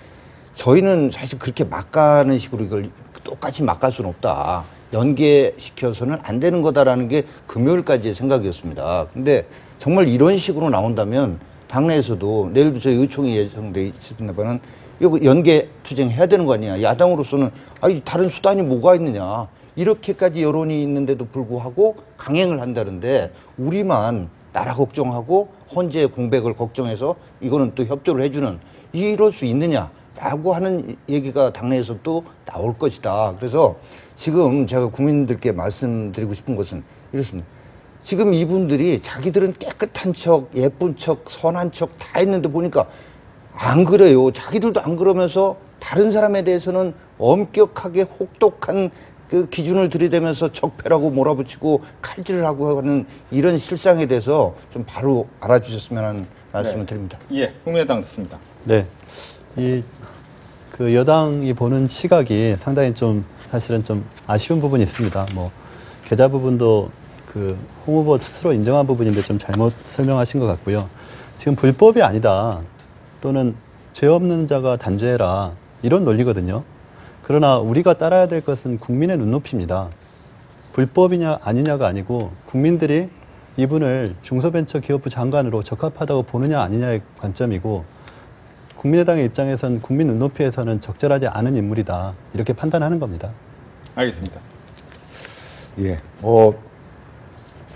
저희는 사실 그렇게 막가는 식으로 이걸 똑같이 막갈 수는 없다. 연계시켜서는 안 되는 거다라는 게 금요일까지의 생각이었습니다. 근데 정말 이런 식으로 나온다면 당내에서도 내일도 저희 의총이 예정돼 있습니다만 이거 연계 투쟁해야 되는 거 아니야. 야당으로서는 아니 다른 수단이 뭐가 있느냐. 이렇게까지 여론이 있는데도 불구하고 강행을 한다는데 우리만 나라 걱정하고 헌재 공백을 걱정해서 이거는 또 협조를 해주는 이럴 수 있느냐라고 하는 얘기가 당내에서 또 나올 것이다. 그래서 지금 제가 국민들께 말씀드리고 싶은 것은 이렇습니다. 지금 이분들이 자기들은 깨끗한 척, 예쁜 척, 선한 척 다 했는데 보니까 안 그래요. 자기들도 안 그러면서 다른 사람에 대해서는 엄격하게 혹독한 그 기준을 들이대면서 적폐라고 몰아붙이고 칼질을 하고 하는 이런 실상에 대해서 좀 바로 알아주셨으면 하는 말씀을 드립니다. 예, 국민의당 듣습니다. 네. 그 여당이 보는 시각이 상당히 좀 사실은 좀 아쉬운 부분이 있습니다. 뭐 계좌 부분도 그 홍 후보 스스로 인정한 부분인데 좀 잘못 설명하신 것 같고요. 지금 불법이 아니다 또는 죄 없는 자가 단죄해라 이런 논리거든요. 그러나 우리가 따라야 될 것은 국민의 눈높이입니다. 불법이냐 아니냐가 아니고 국민들이 이분을 중소벤처기업부 장관으로 적합하다고 보느냐 아니냐의 관점이고 국민의당의 입장에서는 국민 눈높이에서는 적절하지 않은 인물이다 이렇게 판단하는 겁니다. 알겠습니다. 예,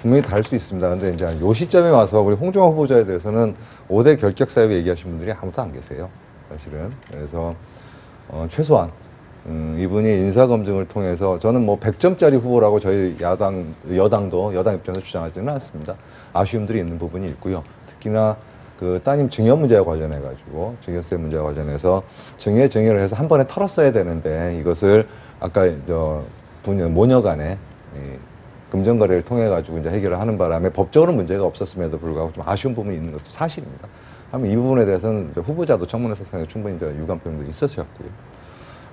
분명히 다를 수 있습니다. 근데 이제 요 시점에 와서 우리 홍종화 후보자에 대해서는 5대 결격 사유 얘기하신 분들이 아무도 안 계세요. 사실은. 그래서, 최소한, 이분이 인사검증을 통해서 저는 뭐 100점짜리 후보라고 저희 여당 입장에서 주장하지는 않습니다. 아쉬움들이 있는 부분이 있고요. 특히나 그 따님 증여 문제와 관련해가지고, 증여세 문제와 관련해서 증여를 해서 한 번에 털었어야 되는데 이것을 아까 모녀 간에 금전거래를 통해가지고 이제 해결을 하는 바람에 법적으로 문제가 없었음에도 불구하고 좀 아쉬운 부분이 있는 것도 사실입니다. 하면 이 부분에 대해서는 후보자도 청문회에서 충분히 유감 표명도 있었었고요.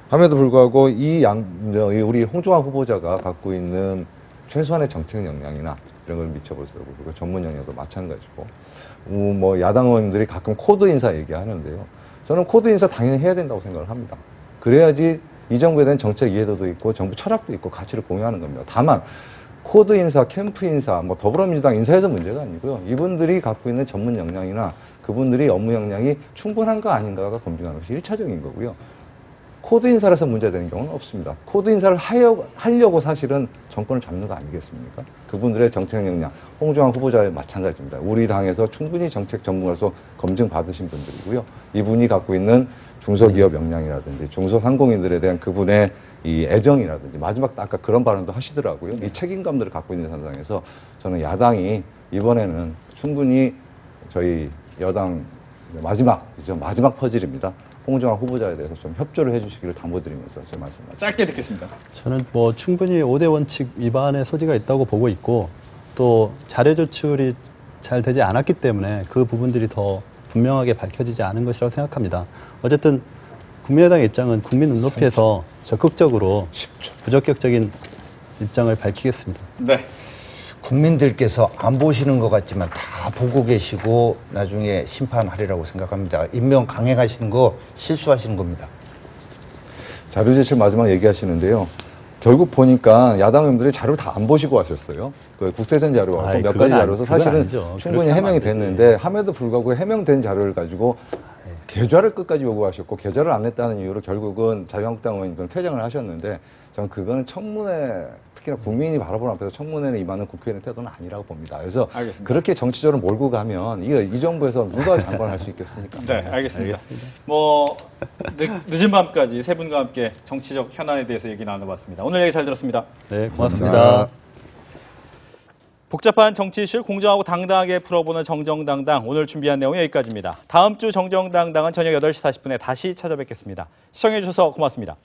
함에도 불구하고 우리 홍종화 후보자가 갖고 있는 최소한의 정책 역량이나 이런 걸 미쳐볼 수 없고 그리고 전문 역량도 마찬가지고 뭐 야당 의원들이 가끔 코드 인사 얘기하는데요. 저는 코드 인사 당연히 해야 된다고 생각을 합니다. 그래야지 이 정부에 대한 정책 이해도도 있고 정부 철학도 있고 가치를 공유하는 겁니다. 다만 코드 인사, 캠프 인사, 뭐 더불어민주당 인사에서 문제가 아니고요. 이분들이 갖고 있는 전문 역량이나 그분들이 업무 역량이 충분한가 아닌가가 검증하는 것이 1차적인 거고요. 코드 인사를 해서 문제되는 경우는 없습니다. 코드 인사를 하려고 사실은 정권을 잡는 거 아니겠습니까? 그분들의 정책 역량, 홍종화 후보자와 마찬가지입니다. 우리 당에서 충분히 정책 전문가로서 검증 받으신 분들이고요. 이분이 갖고 있는 중소기업 역량이라든지 중소상공인들에 대한 그분의 이 애정이라든지 마지막 아까 그런 발언도 하시더라고요. 이 책임감들을 갖고 있는 상황에서 저는 야당이 이번에는 충분히 저희 여당 마지막 퍼즐입니다. 홍종화 후보자에 대해서 좀 협조를 해주시기를 당부드리면서 제 말씀 마칩니다. 짧게 듣겠습니다. 저는 뭐 충분히 5대 원칙 위반의 소지가 있다고 보고 있고 또 자료 조출이 잘 되지 않았기 때문에 그 부분들이 더 분명하게 밝혀지지 않은 것이라고 생각합니다. 어쨌든 국민의당의 입장은 국민 눈높이에서 적극적으로 부적격적인 입장을 밝히겠습니다. 네. 국민들께서 안 보시는 것 같지만 다 보고 계시고 나중에 심판하리라고 생각합니다. 임명 강행하시는 거 실수하시는 겁니다. 자료 제출 마지막 얘기하시는데요. 결국 보니까 야당 의원들이 자료를 다 안 보시고 하셨어요. 그 국세전 자료와 몇 가지 자료에서 사실은 아니죠. 충분히 해명이 됐는데 함에도 불구하고 해명된 자료를 가지고 계좌를 끝까지 요구하셨고 계좌를 안 냈다는 이유로 결국은 자유한국당 의원님들은 퇴장을 하셨는데 저는 그거는 청문회 특히나 국민이 바라보는 앞에서 청문회는 임하는 국회의원의 태도는 아니라고 봅니다. 그래서 알겠습니다. 그렇게 정치적으로 몰고 가면 이 정부에서 누가 장관할 수 있겠습니까? 네, 알겠습니다. 뭐 늦은 밤까지 세 분과 함께 정치적 현안에 대해서 얘기 나눠봤습니다. 오늘 얘기 잘 들었습니다. 네, 고맙습니다. 복잡한 정치 이슈를 공정하고 당당하게 풀어보는 정정당당, 오늘 준비한 내용은 여기까지입니다. 다음 주 정정당당은 저녁 8시 40분에 다시 찾아뵙겠습니다. 시청해주셔서 고맙습니다.